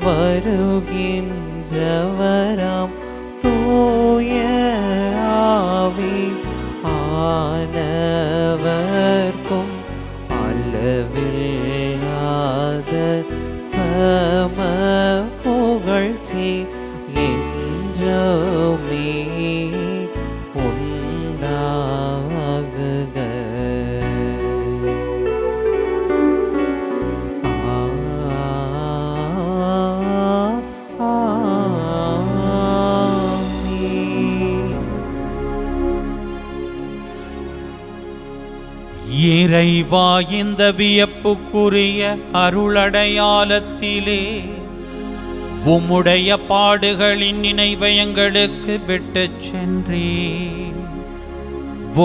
வருகின்றவராம் தூய ஆவி ஆனவர்க்கும் அளவில்லாத சம புகழ்ச்சி என்றுமே உண்டாகுக. இறைவா, இந்த வியப்புக்குரிய அருளடையாளத்திலே உம்முடைய பாடுகளின் நினைவை எங்களுக்கு விட்டுச் சென்றீர்.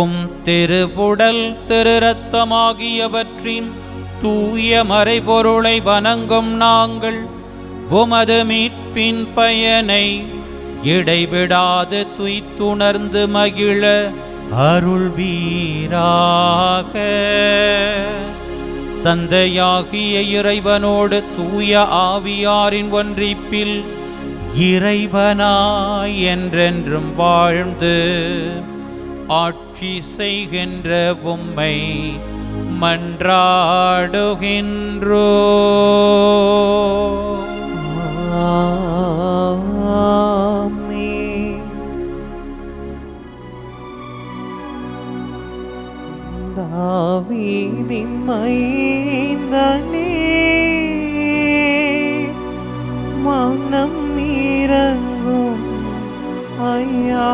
உம் திருவுடல் திரு இரத்தமாகியவற்றின் தூய மறைபொருளை வணங்கும் நாங்கள் உமது மீட்பின் பயனை இடைவிடாது துய்த்துணர்ந்து மகிழ அருள்வீராக. தந்தையாகிய இறைவனோடு தூய ஆவியாரின் ஒன்றிப்பில் இறைவனாய் என்றென்றும் வாழ்ந்து ஆட்சி செய்கின்ற உம்மை மன்றாடுகின்றோ. தாவீதின் மைந்தனே, மனம் இறங்கும் ஐயா.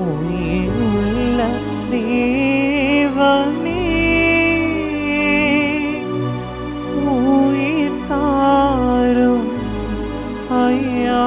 உயிருள்ள தேவனே, உயிர் தாரும் ஐயா.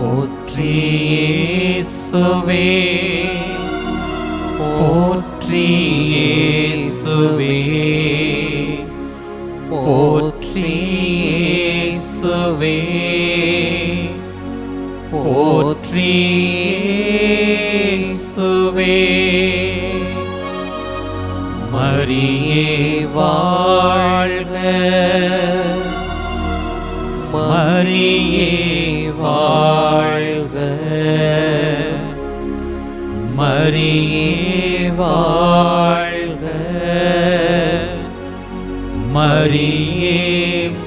போற்றி இயேசுவே, போற்றி இயேசுவே, போற்றி இயேசுவே, போற்றி இயேசுவே. மரியே வாழ்க, மரியே வாழ்க, மரியே வாழ்க, மரியே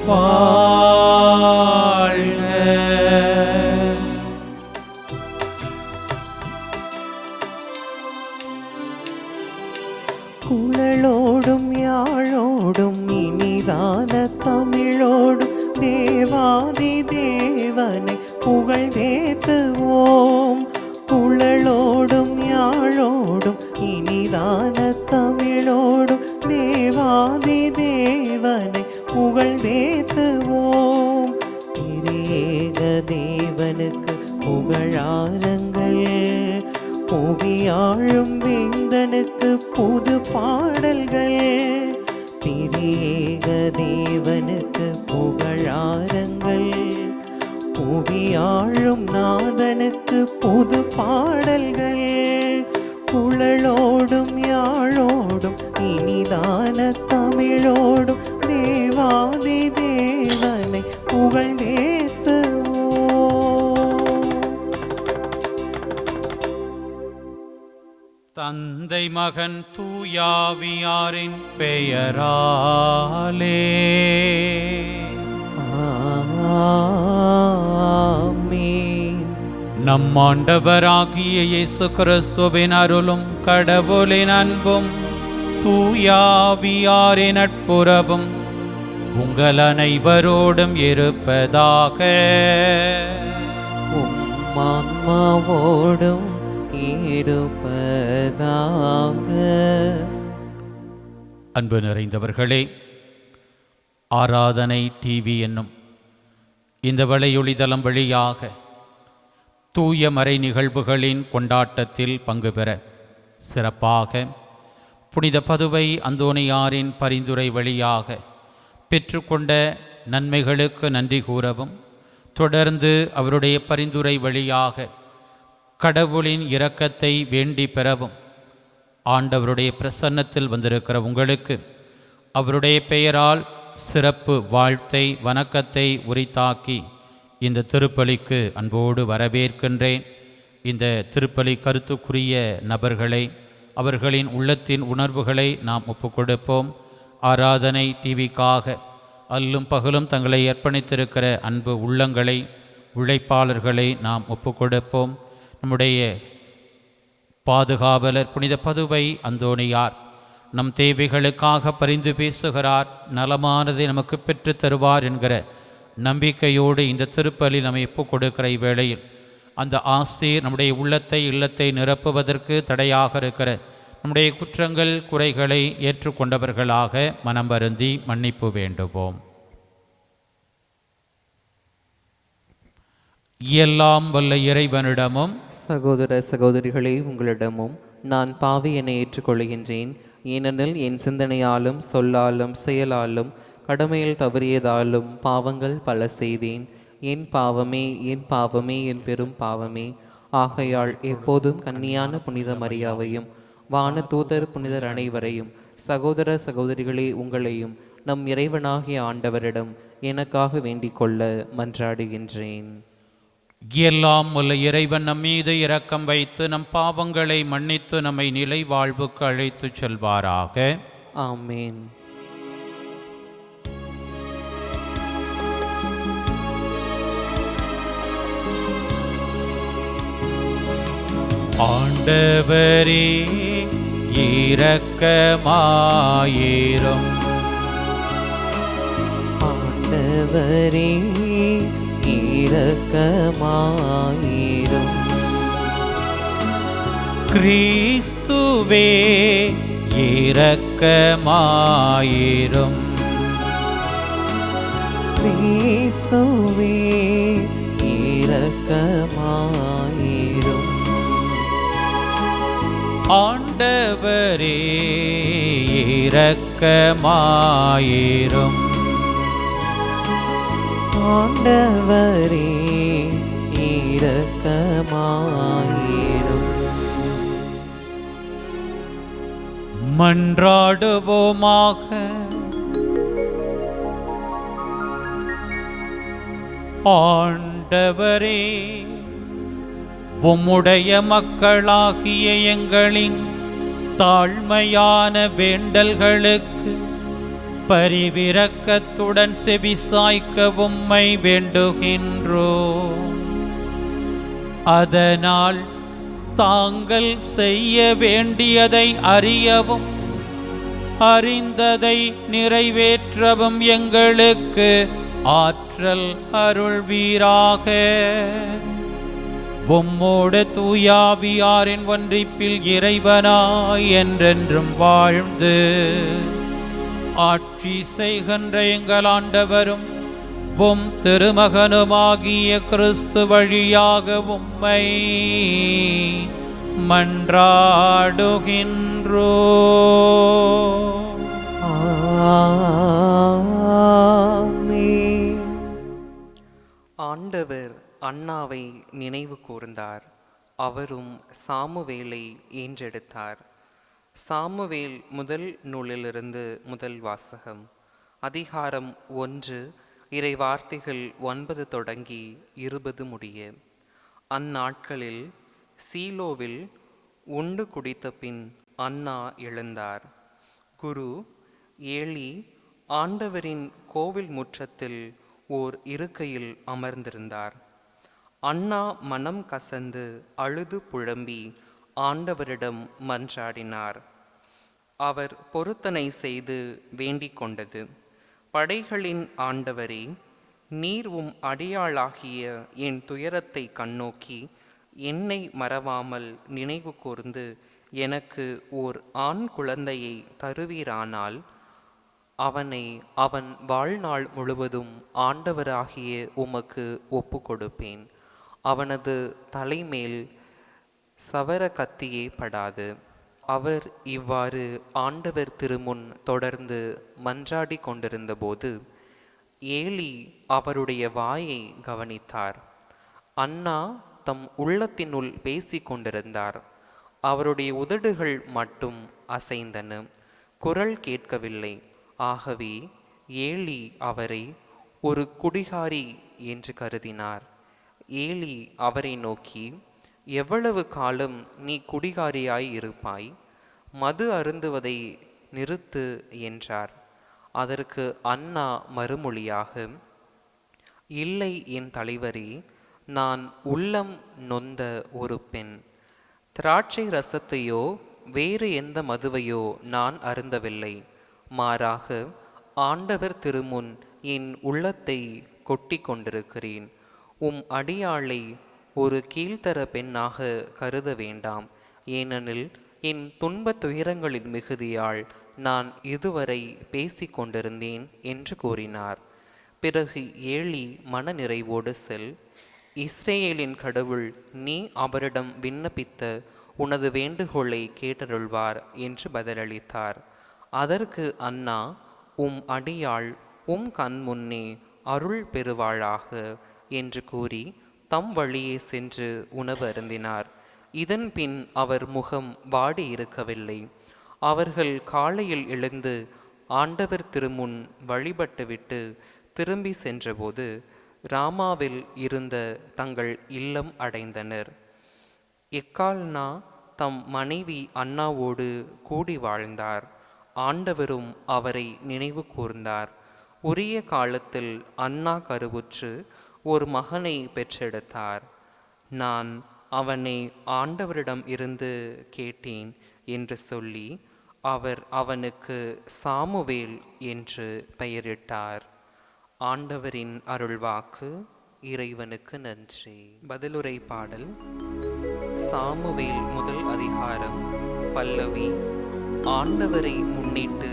வாழ்க. குழலோடும் யாழோடும் இனிதான தமிழோடும் தேவாதி தேவனை புகழ்ந்தேத்துவோம். குழலோடும் யாழோடும் இனிதான தமிழோடும் தேவாதி தேவனை புகழ்ந்தேத்துவோம். திரியேக தேவனுக்கு புகழாரங்கள், புவியாழும் வேந்தனுக்கு புது பாடல்கள். திரியேக தேவனுக்கு புகழாரங்கள், புவியாழும் நாதனுக்கு புது பாடல்கள். குழலோடும் யாழோடும் இனிதான தமிழோடும் தேவாதி தேவனை புகழ்ந்தேத்துவோம். தந்தை மகன் தூயாவியாரின் பெயராலே ஆமென். நம் ஆண்டவராகிய இயேசு கிறிஸ்துவின் அருளும் கடவுளின் அன்பும் தூயாவியாரின் நட்புறவும் உங்கள் அனைவரோடும் இருப்பதாக. ஆன்மாவோடும் இருப்பதாக. அன்பு நிறைந்தவர்களே, ஆராதனை டிவி என்னும் இந்த வலையொளிதளம் வழியாக தூய மறை நிகழ்வுகளின் கொண்டாட்டத்தில் பங்கு பெற சிறப்பாக புனித பதுவை அந்தோணியாரின் பரிந்துரை வழியாக பெற்றுக்கொண்ட நன்மைகளுக்கு நன்றி கூறவும், தொடர்ந்து அவருடைய பரிந்துரை வழியாக கடவுளின் இரக்கத்தை வேண்டி பெறவும், ஆண்டவருடைய பிரசன்னத்தில் வந்திருக்கிற உங்களுக்கு அவருடைய பெயரால் சிறப்பு வாழ்த்தை வணக்கத்தை உரித்தாக்கி இந்த திருப்பலிக்கு அன்போடு வரவேற்கின்றேன். இந்த திருப்பலி கருத்துக்குரிய நபர்களை, அவர்களின் உள்ளத்தின் உணர்வுகளை நாம் ஒப்புக்கொடுப்போம். ஆராதனை டிவிக்காக அல்லும் பகலும் தங்களை அர்ப்பணித்திருக்கிற அன்பு உள்ளங்களை, உழைப்பாளர்களை நாம் ஒப்புக்கொடுப்போம். நம்முடைய பாதுகாவலர் புனித பதுவை அந்தோணியார் நம் தேவைகளுக்காக பரிந்து பேசுகிறார், நலமானதை நமக்கு பெற்று தருவார் என்கிற நம்பிக்கையோடு இந்த திருப்பலி நம்மை ஒப்புக் கொடுக்கிற வேளையில் அந்த ஆசீர் நம்முடைய உள்ளத்தை இல்லத்தை நிரப்புவதற்கு தடையாக இருக்கிற நம்முடைய குற்றங்கள் குறைகளை ஏற்றுக்கொண்டவர்களாக மனம் வருந்தி மன்னிப்பு வேண்டுவோம். எல்லாம் வல்ல இறைவனிடமும் சகோதர சகோதரிகளே, உங்களிடமும் நான் பாவி என ஏற்றுக்கொள்கின்றேன். ஏனெனில் என் சிந்தனையாலும் சொல்லாலும் செயலாலும் கடமையில் தவறியதாலும் பாவங்கள் பல செய்தேன். என் பாவமே, என் பாவமே, என் பெரும் பாவமே. ஆகையால் எப்போதும் கன்னியான புனித மரியாவையும் வான தூதர் புனிதர் அனைவரையும் சகோதர சகோதரிகளே உங்களையும் நம் இறைவனாகிய ஆண்டவரிடம் எனக்காக வேண்டிக் கொள்ள மன்றாடுகின்றேன். எல்லாம் வல்ல இறைவன் நம் மீது இரக்கம் வைத்து நம் பாவங்களை மன்னித்து நம்மை நிலை வாழ்வுக்கு அழைத்து செல்வாராக. ஆமேன். ஆண்டவரே இரக்கமாயிரும். ஆண்டவரே இரக்கமாயிரும். கிறிஸ்துவே இரக்கமாயிரும். கிறிஸ்துவே இரக்கமாயிரும். ஆண்டவரே இரக்கமாயிரும். ஆண்டவரே இரக்கமாயிரும். மன்றாடுவோமாக. ஆண்டவரே, உம்முடைய மக்களாகிய எங்களின் தாழ்மையான வேண்டல்களுக்கு பரிவிரக்கத்துடன் செவிசாய்க்க உம்மை வேண்டுகின்றோம். அதனால் தாங்கள் செய்ய வேண்டியதை அறியவும் அறிந்ததை நிறைவேற்றவும் எங்களுக்கு ஆற்றல் அருள்வீராக. உம்மோடு தூயாவியாரின் ஒன்றிப்பில் இறைவனாய் என்றென்றும் வாழ்ந்து ஆட்சி செய்கின்ற எங்கள் ஆண்டவரும் உம் திருமகனுமாகிய கிறிஸ்து வழியாக உம்மை மன்றாடுகின்றோம். ஆமென். ஆண்டவர் அன்னாவை நினைவு கூர்ந்தார். அவரும் சாமுவேலை ஈன்றெடுத்தார். சாமுவேல் முதல் நூலிலிருந்து முதல் வாசகம். அதிகாரம் 1, இறை வார்த்தைகள் 9 தொடங்கி 20 முடிய. அந்நாட்களில் சீலோவில் உண்டு குடித்த பின் அன்னா எழுந்தார். குரு ஏலி ஆண்டவரின் கோவில் முற்றத்தில் ஓர் இருக்கையில் அமர்ந்திருந்தார். அன்னா மனம் கசந்து அழுது புழம்பி ஆண்டவரிடம் மன்றாடினார். அவர் பொருத்தனை செய்து வேண்டிக் கொண்டது, படைகளின் ஆண்டவரே, நீர் உம் அடியாளாகிய என் துயரத்தை கண்ணோக்கி என்னை மறவாமல் நினைவு கூர்ந்து எனக்கு ஓர் ஆண் குழந்தையை தருவீரானால் அவனை அவன் வாழ்நாள் முழுவதும் ஆண்டவராகிய உமக்கு ஒப்பு கொடுப்பேன். அவனது தலைமேல் சவர கத்தியே படாது. அவர் இவ்வாறு ஆண்டவர் திருமுன் தொடர்ந்து மன்றாடி கொண்டிருந்த போது ஏலி அவருடைய வாயை கவனித்தார். அன்னா தம் உள்ளத்தினுள் பேசிக் கொண்டிருந்தார். அவருடைய உதடுகள் மட்டும் அசைந்தன, குரல் கேட்கவில்லை. ஆகவே ஏலி அவரை ஒரு குடிகாரி என்று கருதினார். ஏலி அவரை நோக்கி, எவ்வளவு காலம் நீ குடிகாரியாய் இருப்பாய்? மது அருந்துவதை நிறுத்து என்றார். அதற்கு அன்னா மறுமொழியாக, இல்லை என் தலைவரே, நான் உள்ளம் நொந்த ஒரு பெண். திராட்சை ரசத்தையோ வேறு எந்த மதுவையோ நான் அருந்தவில்லை. மாறாக ஆண்டவர் திருமுன் என் உள்ளத்தை கொட்டி கொண்டிருக்கிறேன். அடியாளை ஒரு கீழ்த்தர பெண்ணாக கருத வேண்டாம். ஏனெனில் என் துன்பத் துயரங்களின் மிகுதியால் நான் இதுவரை பேசிக் கொண்டிருந்தேன் என்று கூறினார். பிறகு ஏலி மனநிறைவோடு செல், இஸ்ரேலின் கடவுள், நீ அவரிடம் விண்ணப்பித்த உனது வேண்டுகோளை கேட்டருள்வார் என்று பதிலளித்தார். அதற்கு அன்னா, அடியாள் கண் முன்னே அருள் பெறுவாளாக என்று கூறி தம் வழியே சென்று உணவு அருந்தினார். இதன் பின் அவர் முகம் வாடி இருக்கவில்லை. அவர்கள் காலையில் எழுந்து ஆண்டவர் திருமுன் வழிபட்டுவிட்டு திரும்பி சென்றபோது ராமாவில் இருந்த தங்கள் இல்லம் அடைந்தனர். எக்கால்னா தம் மனைவி அன்னாவோடு கூடி வாழ்ந்தார். ஆண்டவரும் அவரை நினைவு கூர்ந்தார். உரிய காலத்தில் அன்னா கருவுற்று ஒரு மகனை பெற்றெடுத்தார். நான் அவனை ஆண்டவரிடம் இருந்து கேட்டேன் என்று சொல்லி அவர் அவனுக்கு சாமுவேல் என்று பெயரிட்டார். ஆண்டவரின் அருள்வாக்கு. இறைவனுக்கு நன்றி. பதிலுரை பாடல். சாமுவேல் முதல் அதிகாரம். பல்லவி. ஆண்டவரை முன்னிட்டு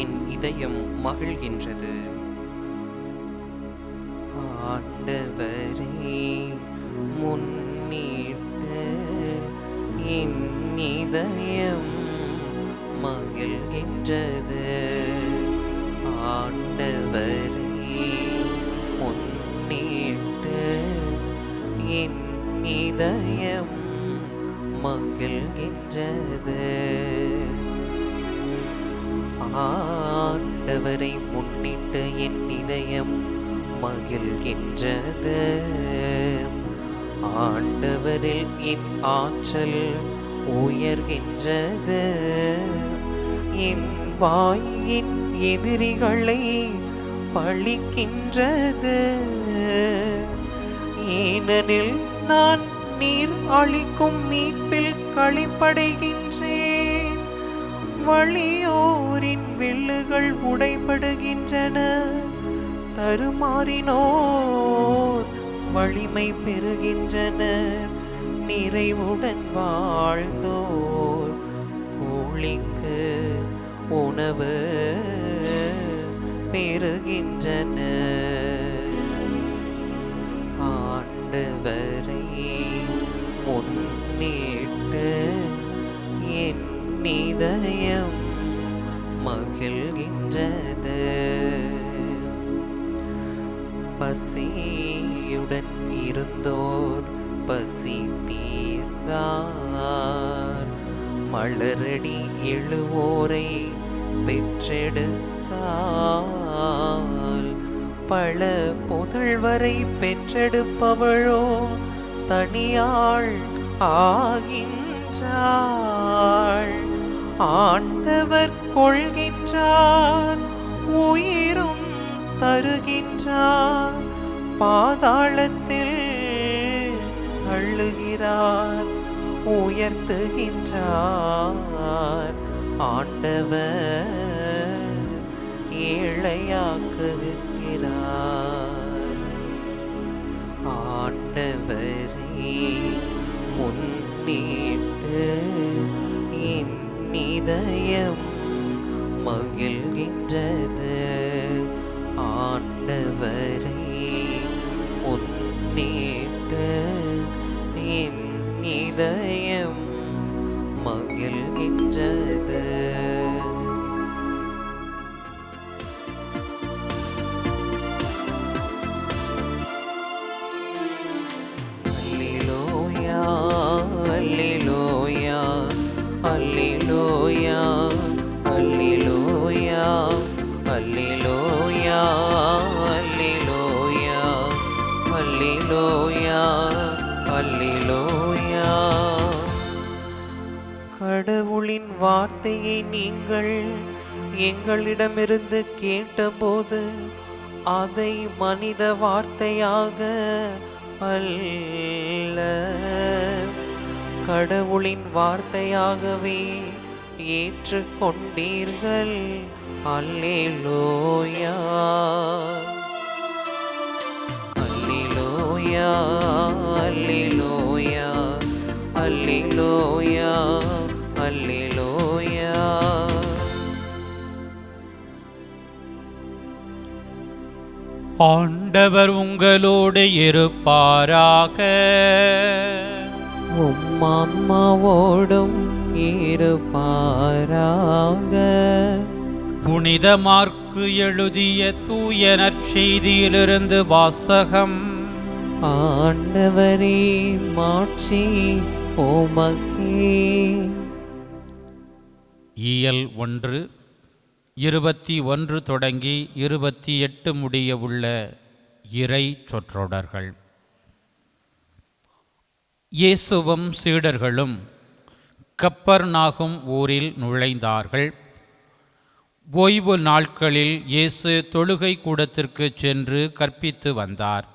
என் இதயம் மகிழ்கின்றது. ஆண்டவரை முன்னிட்டு என் இதயம் மகிழ்கின்றது. ஆண்டவரை முன்னிட்டு என் இதயம் மகிழ்கின்றது. ஆண்டவரை முன்னிட்டு என் இதயம் மகிழ்கின்றது. ஆண்டவரில் என் ஆற்றல் உயர்கின்றது. என் வாயின் எதிரிகளை பழிக்கின்றது. ஏனெனில் நான் நீர் அளிக்கும் மீட்பில் களிப்படைகின்றேன். வலியோரின் வில்லுகள் உடைபடுகின்றன. தருமாறினோர் வலிமை பெறுகின்றனர். நிறைவுடன் வாழ்ந்தோர் கூலிக்கு உணவு பெறுகின்றனர். ஆண்டவரை முன்னிட்டு என் இதயம் மகிழ்கின்றது. பசியுடன் இருந்தோர் பசி தீர்ந்தார். மலரடி எழுவோரை பெற்றெடுத்தால். பல புதல்வரை பெற்றெடுப்பவளோ தனியாள் ஆகின்றாள். ஆண்டவர் கொள்கின்றார், உயிரும் தருகின்றார். பாதாளத்தில் தள்ளுகிறார், உயர்த்துகின்றார். ஆண்டவர் ஏழையாக்குகிறார். ஆண்டவரை முன்னிட்டு என் இதயம் மகிழ்கின்றது. ஆண்டவரை முன்னிட்டு என் இதயம் மகிழ்கின்றது. அல்லேலூயா, அல்லேலூயா, அல்லேலூயா, அல்லேலூயா, அல்லேலூயா, அல்லேலூயா, அல்லேலூயா. கடவுளின் வார்த்தையை நீங்கள் எங்களிடமிருந்து கேட்டபோது அதை மனித வார்த்தையாக அல்ல கடவுளின் வார்த்தையாகவே ஏற்றுக்கொண்டீர்கள். அல்லேலூயா அல்லேலூயா அல்லேலூயா அல்லேலூயா அல்லேலூயா. ஆண்டவர் உங்களோடு இருப்பாராக. உம்மான்மாவோடும் இருப்பாராக. புனித மார்க்கு எழுதிய தூய நற்செய்தியிலிருந்து வாசகம். ஆண்டவரே மாட்சி உமக்கே. இயல் 1 21 தொடங்கி 28 முடிய உள்ள இறை சொற்றொடர்கள். இயேசுவும் சீடர்களும் கப்பர்நாகும் ஊரில் நுழைந்தார்கள். ஓய்வு நாட்களில் இயேசு தொழுகை கூடத்திற்கு சென்று கற்பித்து வந்தார்.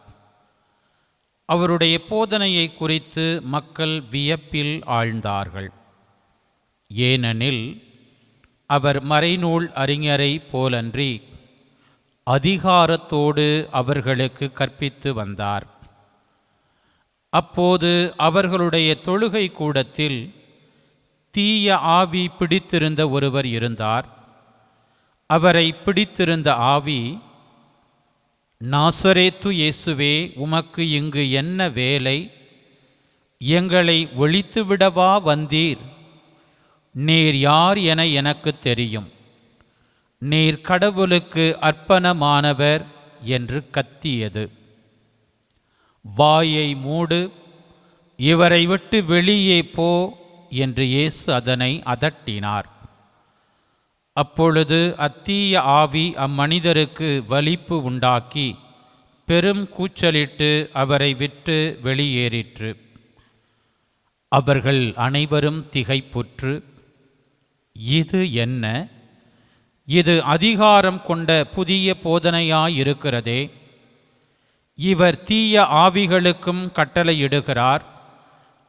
அவருடைய போதனையை குறித்து மக்கள் வியப்பில் ஆழ்ந்தார்கள். ஏனெனில் அவர் மறைநூல் அறிஞரை போலன்றி அதிகாரத்தோடு அவர்களுக்கு கற்பித்து வந்தார். அப்போது அவர்களுடைய தொழுகை கூடத்தில் தீய ஆவி பிடித்திருந்த ஒருவர் இருந்தார். அவரை பிடித்திருந்த ஆவி, நாசரேத்து இயேசுவே, உமக்கு இங்கு என்ன வேலை? எங்களை ஒழித்துவிடவா வந்தீர்? நீர் யார் என எனக்கு தெரியும். நீர் கடவுளுக்கு அர்ப்பணமானவர் என்று கத்தியது. வாயை மூடு, இவரை விட்டு வெளியே போ என்று இயேசு அதனை அதட்டினார். அப்பொழுது அத்தீய ஆவி அம்மனிதருக்கு வலிப்பு உண்டாக்கி பெரும் கூச்சலிட்டு அவரை விட்டு வெளியேறிற்று. அவர்கள் அனைவரும் திகைப்புற்று, இது என்ன? இது அதிகாரம் கொண்ட புதிய போதனையாயிருக்கிறதே. இவர் தீய ஆவிகளுக்கும் கட்டளையிடுகிறார்,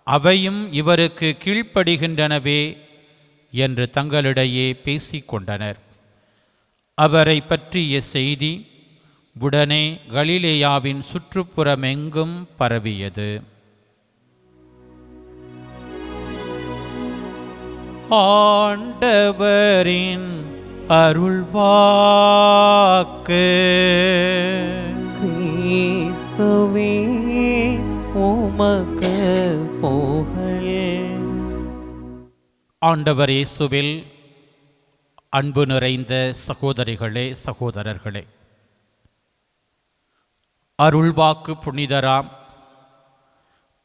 அவையும் இவருக்கு கீழ்ப்படுகின்றனவே என்று தங்களிடையே பேசிக்கொண்டனர். அவரை பற்றிய செய்தி உடனே கலிலேயாவின் சுற்றுப்புறமெங்கும் பரவியது. ஆண்டவரின் அருள்வாக்கு. கிறிஸ்துவே உமக்கு புகழ். ஆண்டவர் இயேசுவில் அன்பு நிறைந்த சகோதரிகளே, சகோதரர்களே, அருள்வாக்கு புனிதராம்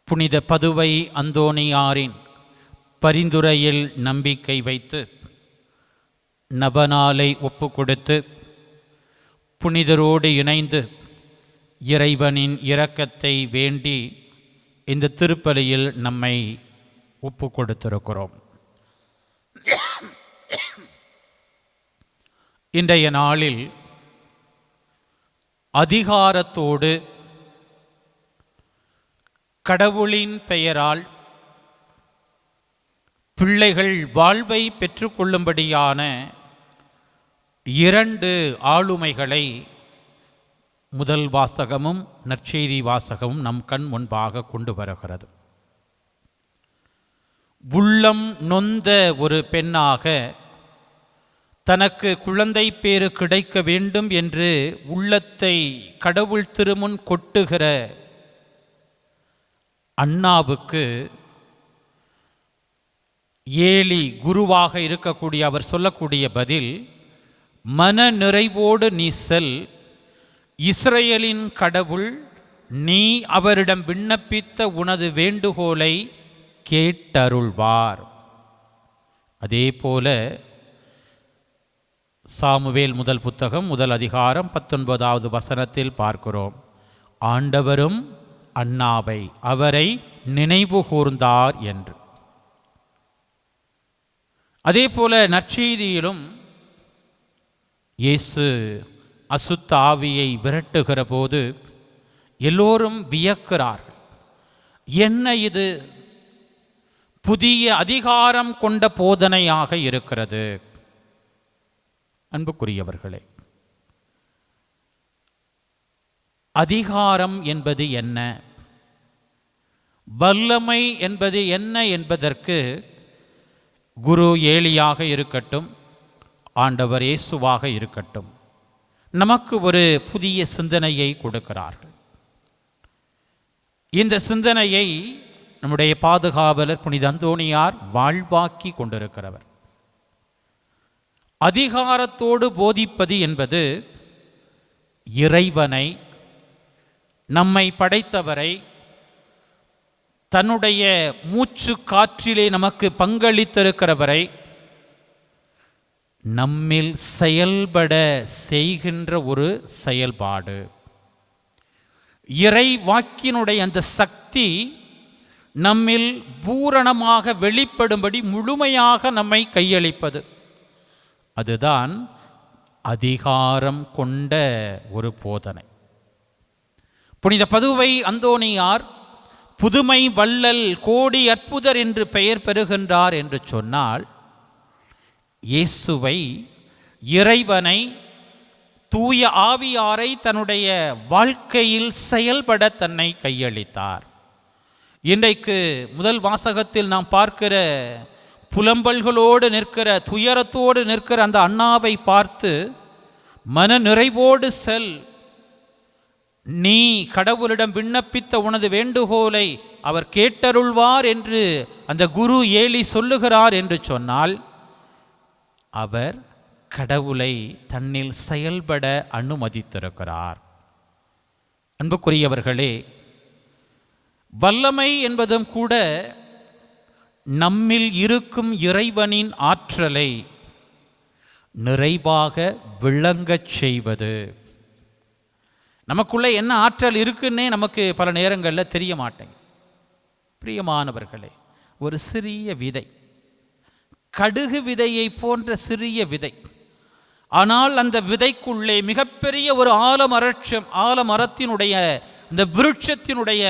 புனித பதுவை அந்தோணியாரின் பரிந்துரையில் நம்பிக்கை வைத்து நபனாலை ஒப்பு கொடுத்து புனிதரோடு இணைந்து இறைவனின் இரக்கத்தை வேண்டி இந்த திருப்பலியில் நம்மை ஒப்பு கொடுத்திருக்கிறோம். இன்றைய நாளில் அதிகாரத்தோடு கடவுளின் பெயரால் பிள்ளைகள் வாழ்வை பெற்றுக்கொள்ளும்படியான 2 ஆளுமைகளை முதல் வாசகமும் நற்செய்தி வாசகமும் நம் கண் முன்பாக கொண்டு வருகிறது. உள்ளம் நொந்த ஒரு பெண்ணாக தனக்கு குழந்தை பேறு கிடைக்க வேண்டும் என்று உள்ளத்தை கடவுள் திருமுன் கொட்டுகிற அன்னாவுக்கு ஏலி குருவாக இருக்கக்கூடிய அவர் சொல்லக்கூடிய பதில், மன நிறைவோடு நீ செல், இஸ்ரேலின் கடவுள் நீ அவரிடம் விண்ணப்பித்த உனது வேண்டுகோளை கேட்டருள்வார். அதே போல சாமுவேல் முதல் புத்தகம் முதல் அதிகாரம் 19வது வசனத்தில் பார்க்கிறோம், ஆண்டவரும் அன்னாவை அவரை நினைவு கூர்ந்தார் என்று. அதே போல நற்செய்தியிலும் இயேசு அசுத்த ஆவியை விரட்டுகிற போது எல்லோரும் வியக்கிறார்கள். என்ன இது? புதிய அதிகாரம் கொண்ட போதனையாக இருக்கிறது. அன்புக்குரியவர்களே, அதிகாரம் என்பது என்ன, வல்லமை என்பது என்ன என்பதற்கு குரு ஏலியாக இருக்கட்டும், ஆண்டவர் இயேசுவாக இருக்கட்டும், நமக்கு ஒரு புதிய சிந்தனையை கொடுக்கிறார்கள். இந்த சிந்தனையை நம்முடைய பாதுகாவலர் புனித அந்தோணியார் வாழ்வாக்கி கொண்டிருக்கிறவர். அதிகாரத்தோடு போதிப்பது என்பது இறைவனை, நம்மை படைத்தவரை, தன்னுடைய மூச்சு காற்றிலே நமக்கு பங்களித்திருக்கிறவரை நம்மில் செயல்பட செய்கின்ற ஒரு செயல்பாடு. இறை வாக்கினுடைய அந்த சக்தி நம்மில் பூரணமாக வெளிப்படும்படி முழுமையாக நம்மை கையளிப்பது, அதுதான் அதிகாரம் கொண்ட ஒரு போதனை. புனித பதுவை அந்தோணியார் புதுமை வள்ளல் கோடி அற்புதர் என்று பெயர் பெறுகின்றார் என்று சொன்னால், இயேசுவை, இறைவனை, தூய ஆவியாரை தன்னுடைய வாழ்க்கையில் செயல்பட தன்னை கையளித்தார். இன்றைக்கு முதல் வாசகத்தில் நாம் பார்க்கிற புலம்பல்களோடு நிற்கிற, துயரத்தோடு நிற்கிற அந்த அண்ணாவை பார்த்து மன நிறைவோடு செல், நீ கடவுளிடம் விண்ணப்பித்த உனது வேண்டுகோளை அவர் கேட்டருள்வார் என்று அந்த குரு ஏலி சொல்லுகிறார் என்று சொன்னால், அவர் கடவுளை தன்னில் செயல்பட அனுமதித்திருக்கிறார். அன்புக்குரியவர்களே, வல்லமை என்பதும் கூட நம்மில் இருக்கும் இறைவனின் ஆற்றலை நிறைவாக விளங்கச் செய்வது. நமக்குள்ளே என்ன ஆற்றல் இருக்குன்னே நமக்கு பல நேரங்களில் தெரிய மாட்டேங்க. பிரியமானவர்களே, ஒரு சிறிய விதை, கடுகு விதையை போன்ற சிறிய விதை, ஆனால் அந்த விதைக்குள்ளே மிகப்பெரிய ஒரு ஆலமரத்தினுடைய இந்த விருட்சத்தினுடைய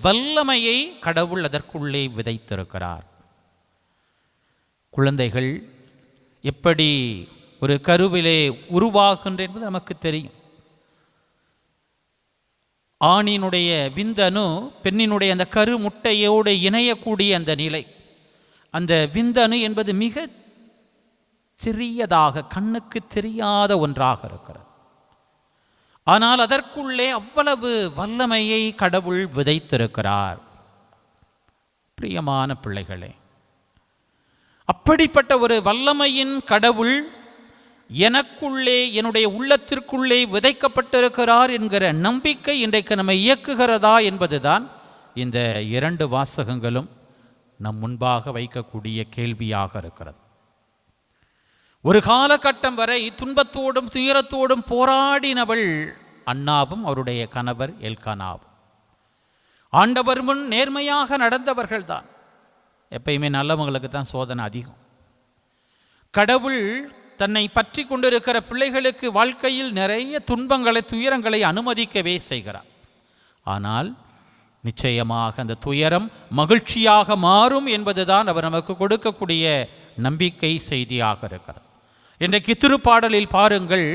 வல்லமையை கடவுள் அதற்குள்ளே விதைத்திருக்கிறார். குழந்தைகள் எப்படி ஒரு கருவிலே உருவாகின்ற என்பது நமக்கு தெரியும். ஆணினுடைய விந்தணு பெண்ணினுடைய அந்த கரு முட்டையோடு இணையக்கூடிய அந்த நிலை, அந்த விந்தணு என்பது மிக சிறியதாக, கண்ணுக்கு தெரியாத ஒன்றாக இருக்கிறது. ஆனால் அதற்குள்ளே அவ்வளவு வல்லமையை கடவுள் விதைத்திருக்கிறார். பிரியமான பிள்ளைகளே, அப்படிப்பட்ட ஒரு வல்லமையின் கடவுள் எனக்குள்ளே, என்னுடைய உள்ளத்திற்குள்ளே விதைக்கப்பட்டிருக்கிறார் என்கிற நம்பிக்கை இன்றைக்கு நம்மை இயக்குகிறதா என்பதுதான் இந்த 2 வாசகங்களும் நம் முன்பாக வைக்கக்கூடிய கேள்வியாக இருக்கிறது. ஒரு காலகட்டம் வரை துன்பத்தோடும் துயரத்தோடும் போராடினவள் அன்னாவும் அவருடைய கணவர் எல்கானாவும். ஆண்டவர் முன் நேர்மையாக நடந்தவர்கள் தான். எப்பயுமே நல்லவங்களுக்கு தான் சோதனை அதிகம். கடவுள் தன்னை பற்றி கொண்டிருக்கிற பிள்ளைகளுக்கு வாழ்க்கையில் நிறைய துன்பங்களை, துயரங்களை அனுமதிக்கவே செய்கிறார். ஆனால் நிச்சயமாக அந்த துயரம் மகிழ்ச்சியாக மாறும் என்பதுதான் அவர் நமக்கு கொடுக்கக்கூடிய நம்பிக்கை செய்தியாக இருக்கிறது. இன்றைக்கு திருப்பாடலில் பாருங்கள்,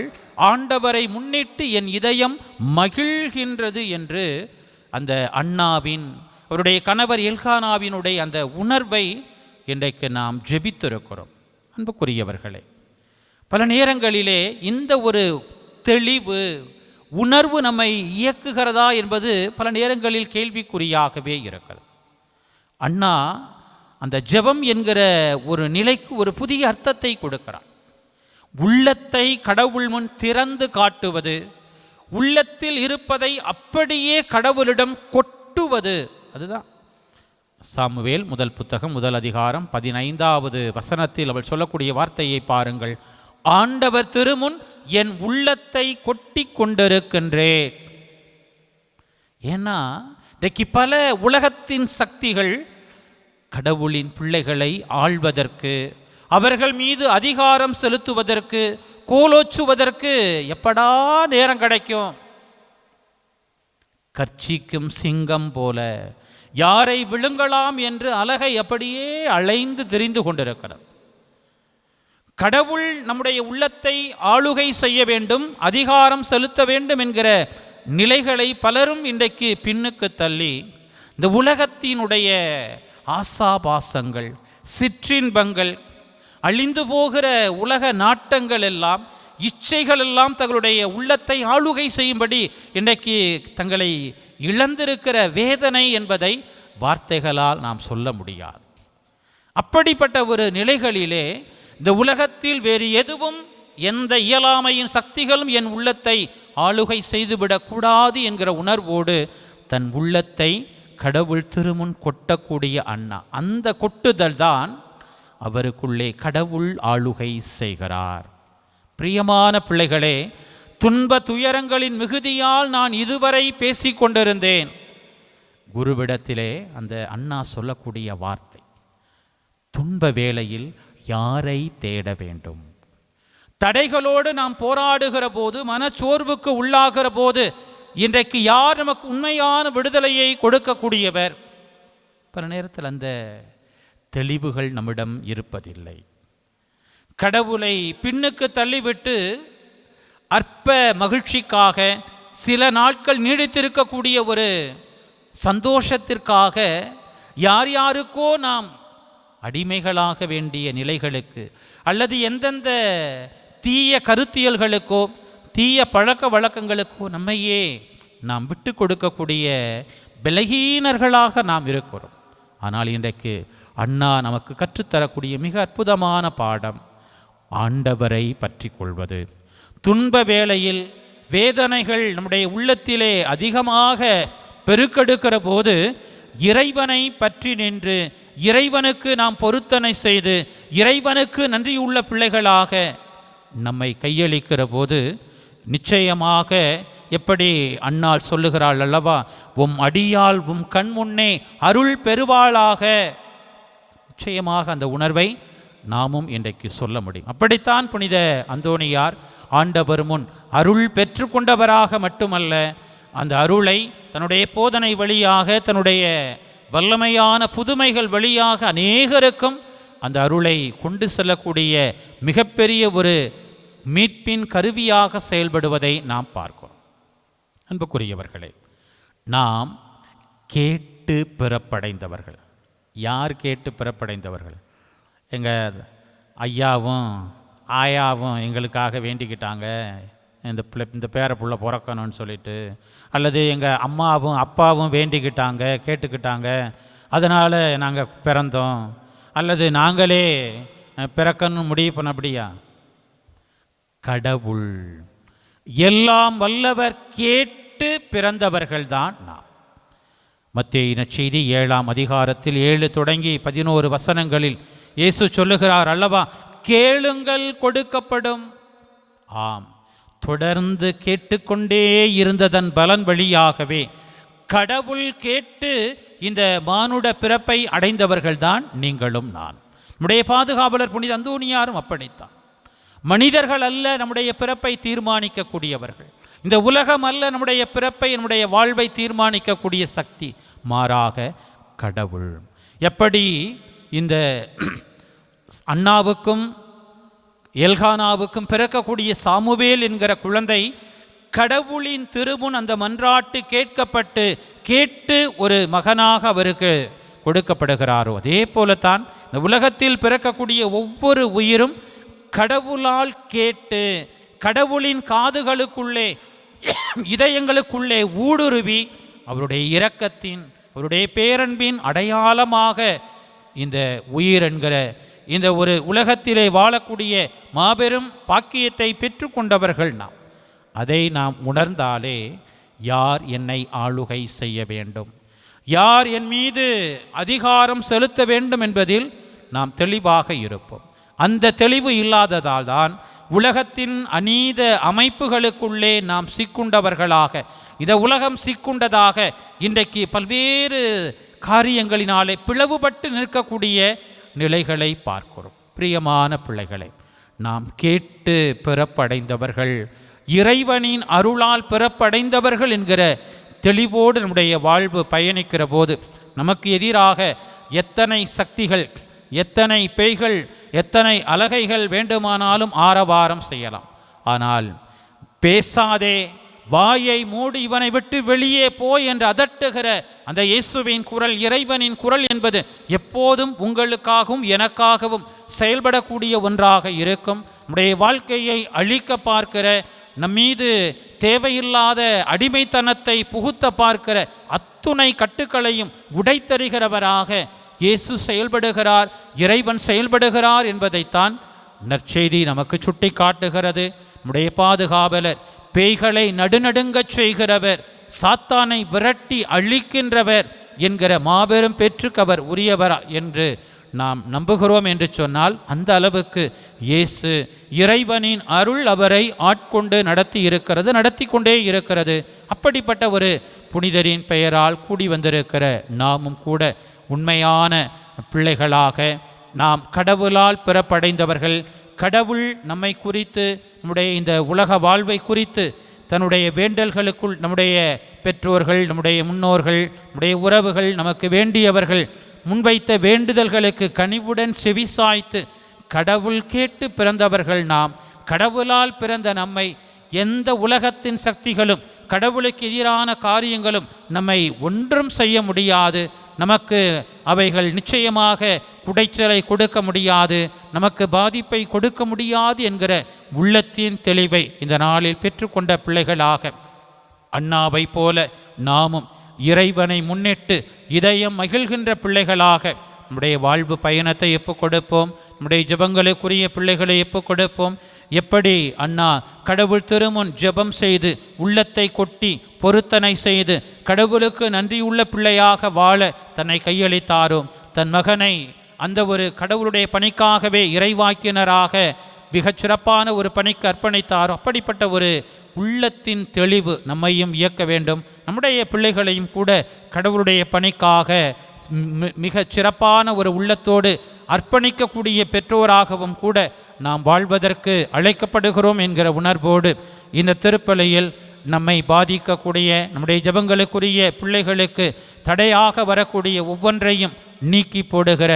ஆண்டவரை முன்னிட்டு என் இதயம் மகிழ்கின்றது என்று அந்த அன்னாவின், அவருடைய கணவர் எல்கானாவினுடைய அந்த உணர்வை இன்றைக்கு நாம் ஜெபித்திருக்கிறோம். அன்புக்குரியவர்களே, பல நேரங்களிலே இந்த ஒரு தெளிவு உணர்வு நம்மை இயக்குகிறதா என்பது பல நேரங்களில் கேள்விக்குறியாகவே இருக்கிறது. அண்ணா அந்த ஜெபம் என்கிற ஒரு நிலைக்கு ஒரு புதிய அர்த்தத்தை கொடுக்கிறார். உள்ளத்தை கடவுள் முன் திறந்து காட்டுவது, உள்ளத்தில் இருப்பதை அப்படியே கடவுளிடம் கொட்டுவது, அதுதான் சாமுவேல் முதல் புத்தகம் முதல் அதிகாரம் 15வது வசனத்தில் அவள் சொல்லக்கூடிய வார்த்தையை பாருங்கள். ஆண்டவர் திருமுன் என் உள்ளத்தை கொட்டி கொண்டிருக்கின்றேன். ஏன்னா இன்றைக்கு பல உலகத்தின் சக்திகள் கடவுளின் பிள்ளைகளை ஆள்வதற்கு, அவர்கள் மீது அதிகாரம் செலுத்துவதற்கு, கோலோச்சுவதற்கு எப்படா நேரம் கிடைக்கும்? கர்ச்சிக்கும் சிங்கம் போல யாரை விழுங்கலாம் என்று அலகை அப்படியே அலைந்து திரிந்து கொண்டிருக்கிறது. கடவுள் நம்முடைய உள்ளத்தை ஆளுகை செய்ய வேண்டும், அதிகாரம் செலுத்த வேண்டும் என்கிற நிலைகளை பலரும் இன்றைக்கு பின்னுக்கு தள்ளி இந்த உலகத்தினுடைய ஆசாபாசங்கள், சிற்றின்பங்கள், அழிந்து போகிற உலக நாட்டங்கள் எல்லாம், இச்சைகள் எல்லாம் தங்களுடைய உள்ளத்தை ஆளுகை செய்யும்படி இன்றைக்கு தங்களை இழந்திருக்கிற வேதனை என்பதை வார்த்தைகளால் நாம் சொல்ல முடியாது. அப்படிப்பட்ட ஒரு நிலைகளிலே இந்த உலகத்தில் வேறு எதுவும், எந்த இயலாமையின் சக்திகளும் என் உள்ளத்தை ஆளுகை செய்துவிடக்கூடாது என்கிற உணர்வோடு தன் உள்ளத்தை கடவுள் திருமுன் கொட்டக்கூடிய அண்ணா, அந்த கொட்டுதல் தான் அவருக்குள்ளே கடவுள் ஆளுகை செய்கிறார். பிரியமான பிள்ளைகளே, துன்ப துயரங்களின் மிகுதியால் நான் இதுவரை பேசிக்கொண்டிருந்தேன். குருவிடத்திலே அந்த அண்ணா சொல்லக்கூடிய வார்த்தை, துன்ப வேளையில் யாரை தேட வேண்டும்? தடைகளோடு நாம் போராடுகிற போது, மனச்சோர்வுக்கு உள்ளாகிற போது இன்றைக்கு யார் நமக்கு உண்மையான விடுதலையை கொடுக்கக்கூடியவர்? பல நேரத்தில் அந்த தெளிவுகள் நம்மிடம் இருப்பதில்லை. கடவுளை பின்னுக்கு தள்ளிவிட்டு அற்ப மகிழ்ச்சிக்காக, சில நாட்கள் நீடித்திருக்கக்கூடிய ஒரு சந்தோஷத்திற்காக யார் யாருக்கோ நாம் அடிமைகளாக வேண்டிய நிலைகளுக்கு, அல்லது எந்தெந்த தீய கருத்தியல்களுக்கோ தீய பழக்க வழக்கங்களுக்கோ நம்மையே நாம் விட்டு கொடுக்கக்கூடிய பலகீனர்களாக நாம் இருக்கிறோம். ஆனால் இன்றைக்கு அண்ணா நமக்கு கற்றுத்தரக்கூடிய மிக அற்புதமான பாடம் ஆண்டவரை பற்றி கொள்வது. துன்ப வேளையில் வேதனைகள் நம்முடைய உள்ளத்திலே அதிகமாக பெருக்கெடுக்கிற போது இறைவனை பற்றி நின்று, இறைவனுக்கு நாம் பொருத்தனை செய்து, இறைவனுக்கு நன்றியுள்ள பிள்ளைகளாக நம்மை கையளிக்கிற போது நிச்சயமாக, எப்படி அன்னாள் சொல்லுகிறாள் அல்லவா, உம் அடியால் உம் கண் முன்னே அருள் பெறுவாளாக. நிச்சயமாக அந்த உணர்வை நாமும் இன்றைக்கு சொல்ல முடியும். அப்படித்தான் புனித அந்தோணியார் ஆண்டவர் முன் அருள் பெற்று கொண்டவராக மட்டுமல்ல, அந்த அருளை தன்னுடைய போதனை வழியாக, தன்னுடைய வல்லமையான புதுமைகள் வழியாக அநேகருக்கும் அந்த அருளை கொண்டு செல்லக்கூடிய மிகப்பெரிய ஒரு மீட்பின் கருவியாக செயல்படுவதை நாம் பார்க்கிறோம். அன்புக்குரியவர்களே, நாம் கேட்டு பிறப்படைந்தவர்கள். யார் கேட்டு பிறப்படைந்தவர்கள்? எங்கள் ஐயாவும் ஆயாவும் எங்களுக்காக வேண்டிக்கிட்டாங்க, இந்த பேர புள்ள பிறக்கணும்னு சொல்லிட்டு, அல்லது எங்கள் அம்மாவும் அப்பாவும் வேண்டிக்கிட்டாங்க, கேட்டுக்கிட்டாங்க, அதனால் நாங்கள் பிறந்தோம், அல்லது நாங்களே பிறக்கணும்னு முடிவு பண்ண. அப்படியா? கடவுள் எல்லாம் வல்லவர் கேட்டு பிறந்தவர்கள்தான் நாம். மத்தேயு நற்செய்தி 7ஆம் அதிகாரத்தில் 7 தொடங்கி 11 வசனங்களில் இயேசு சொல்லுகிறார் அல்லவா, கேளுங்கள் கொடுக்கப்படும். ஆம், தொடர்ந்து கேட்டுக்கொண்டே இருந்ததன் பலன் வழியாகவே கடவுள் கேட்டு இந்த மானுட பிறப்பை அடைந்தவர்கள்தான் நீங்களும் நான். நம்முடைய பாதுகாவலர் புனித அந்தோணியாரும் அப்படித்தான். மனிதர்கள் அல்ல நம்முடைய பிறப்பை தீர்மானிக்கக்கூடியவர்கள். இந்த உலகம் அல்ல நம்முடைய பிறப்பை, நம்முடைய வாழ்வை தீர்மானிக்கக்கூடிய சக்தி. மாறாக கடவுள். எப்படி இந்த அண்ணாவுக்கும் எல்கானாவுக்கும் பிறக்கக்கூடிய சாமுவேல் என்கிற குழந்தை கடவுளின் திருமுன் அந்த மன்றாட்டு கேட்கப்பட்டு கேட்டு ஒரு மகனாக அவருக்கு கொடுக்கப்படுகிறாரோ, அதே போலத்தான் இந்த உலகத்தில் பிறக்கக்கூடிய ஒவ்வொரு உயிரும் கடவுளால் கேட்டு, கடவுளின் காதுகளுக்குள்ளே, இதயங்களுக்குள்ளே ஊடுருவி அவருடைய இரக்கத்தின், அவருடைய பேரன்பின் அடையாளமாக இந்த உயிர் என்கிற இந்த ஒரு உலகத்திலே வாழக்கூடிய மாபெரும் பாக்கியத்தை பெற்று கொண்டவர்கள் நாம். அதை நாம் உணர்ந்தாலே யார் என்னை ஆளுகை செய்ய வேண்டும், யார் என் மீது அதிகாரம் செலுத்த வேண்டும் என்பதில் நாம் தெளிவாக இருப்போம். அந்த தெளிவு இல்லாததால் தான் உலகத்தின் அநீத அமைப்புகளுக்குள்ளே நாம் சிக்குண்டவர்களாக, இந்த உலகம் சிக்குண்டதாக இன்றைக்கு பல்வேறு காரியங்களினாலே பிளவுபட்டு நிற்கக்கூடிய நிலைகளை பார்க்கிறோம். பிரியமான பிள்ளைகளை, நாம் கேட்டு பிறப்படைந்தவர்கள், இறைவனின் அருளால் பிறப்படைந்தவர்கள் என்கிற தெளிவோடு நம்முடைய வாழ்வு பயணிக்கிற போது நமக்கு எதிராக எத்தனை சக்திகள், எத்தனை பேய்கள், எத்தனை அலகைகள் வேண்டுமானாலும் ஆரவாரம் செய்யலாம். ஆனால் பேசாதே, வாயை மூடி இவனை விட்டு வெளியே போய் என்று அதட்டுகிற அந்த இயேசுவின் குரல், இறைவனின் குரல் என்பது எப்போதும் உங்களுக்காகவும் எனக்காகவும் செயல்படக்கூடிய ஒன்றாக இருக்கும். நம்முடைய வாழ்க்கையை அழிக்க பார்க்கிற, நம்மீது தேவையில்லாத அடிமைத்தனத்தை புகுத்த பார்க்கிற அத்துணை கட்டுக்களையும் உடைத்தறிகிறவராக இயேசு செயல்படுகிறார், இறைவன் செயல்படுகிறார் என்பதைத்தான் நற்செய்தி நமக்கு சுட்டி காட்டுகிறது. நம்முடைய பாதுகாவலர், பேய்களை நடுநடுங்கச் செய்கிறவர், சாத்தானை விரட்டி அழிக்கின்றவர் என்கிற மாபெரும் பெற்றுக்கு அவர் உரியவர் என்று நாம் நம்புகிறோம் என்று சொன்னால், அந்த அளவுக்கு இயேசு இறைவனின் அருள் அவரை ஆட்கொண்டு நடத்தி கொண்டே இருக்கிறது. அப்படிப்பட்ட ஒரு புனிதரின் பெயரால் கூடி வந்திருக்கிற நாமும் கூட உண்மையான பிள்ளைகளாக, நாம் கடவுளால் பிறப்படைந்தவர்கள், கடவுள் நம்மை குறித்து, நம்முடைய இந்த உலக வாழ்வை குறித்து தன்னுடைய வேண்டல்களுக்குள் நம்முடைய பெற்றோர்கள், நம்முடைய முன்னோர்கள், நம்முடைய உறவுகள், நமக்கு வேண்டியவர்கள் முன்வைத்த வேண்டுதல்களுக்கு கனிவுடன் செவிசாய்த்து கடவுள் கேட்டு பிறந்தவர்கள் நாம். கடவுளால் பிறந்த நம்மை எந்த உலகத்தின் சக்திகளும், கடவுளுக்கு எதிரான காரியங்களும் நம்மை ஒன்றும் செய்ய முடியாது. நமக்கு அவைகள் நிச்சயமாக குடைச்சலை கொடுக்க முடியாது, நமக்கு பாதிப்பை கொடுக்க முடியாது என்கிற உள்ளத்தின் தெளிவை இந்த நாளில் பெற்றுக்கொண்ட பிள்ளைகளாக, அண்ணாவை போல நாமும் இறைவனை முன்னிட்டு இதயம் மகிழ்கின்ற பிள்ளைகளாக நம்முடைய வாழ்வு பயணத்தை எப்போ கொடுப்போம், நம்முடைய ஜெபங்களுக்குரிய பிள்ளைகளை எப்போ கொடுப்போம். எப்படி அண்ணா கடவுள் திருமுன் ஜெபம் செய்து உள்ளத்தை கொட்டி பொருத்தனை செய்து கடவுளுக்கு நன்றியுள்ள பிள்ளையாக வாழ தன்னை கையளித்தாரோ, தன் மகனை அந்த ஒரு கடவுளுடைய பணிக்காகவே இறைவாக்கினராக மிகச் சிறப்பான ஒரு பணிக்கு அர்ப்பணித்தாரோ, அப்படிப்பட்ட ஒரு உள்ளத்தின் தெளிவு நம்மையும் இயக்க வேண்டும். நம்முடைய பிள்ளைகளையும் கூட கடவுளுடைய பணிக்காக மிகச் சிறப்பான ஒரு உள்ளத்தோடு அர்ப்பணிக்கக்கூடிய பெற்றோராகவும் கூட நாம் வாழ்வதற்கு அழைக்கப்படுகிறோம் என்கிற உணர்வோடு இந்த திருப்பலியில் நம்மை பாதிக்கக்கூடிய, நம்முடைய ஜெபங்களுக்குரிய பிள்ளைகளுக்கு தடையாக வரக்கூடிய ஒவ்வொன்றையும் நீக்கி போடுகிற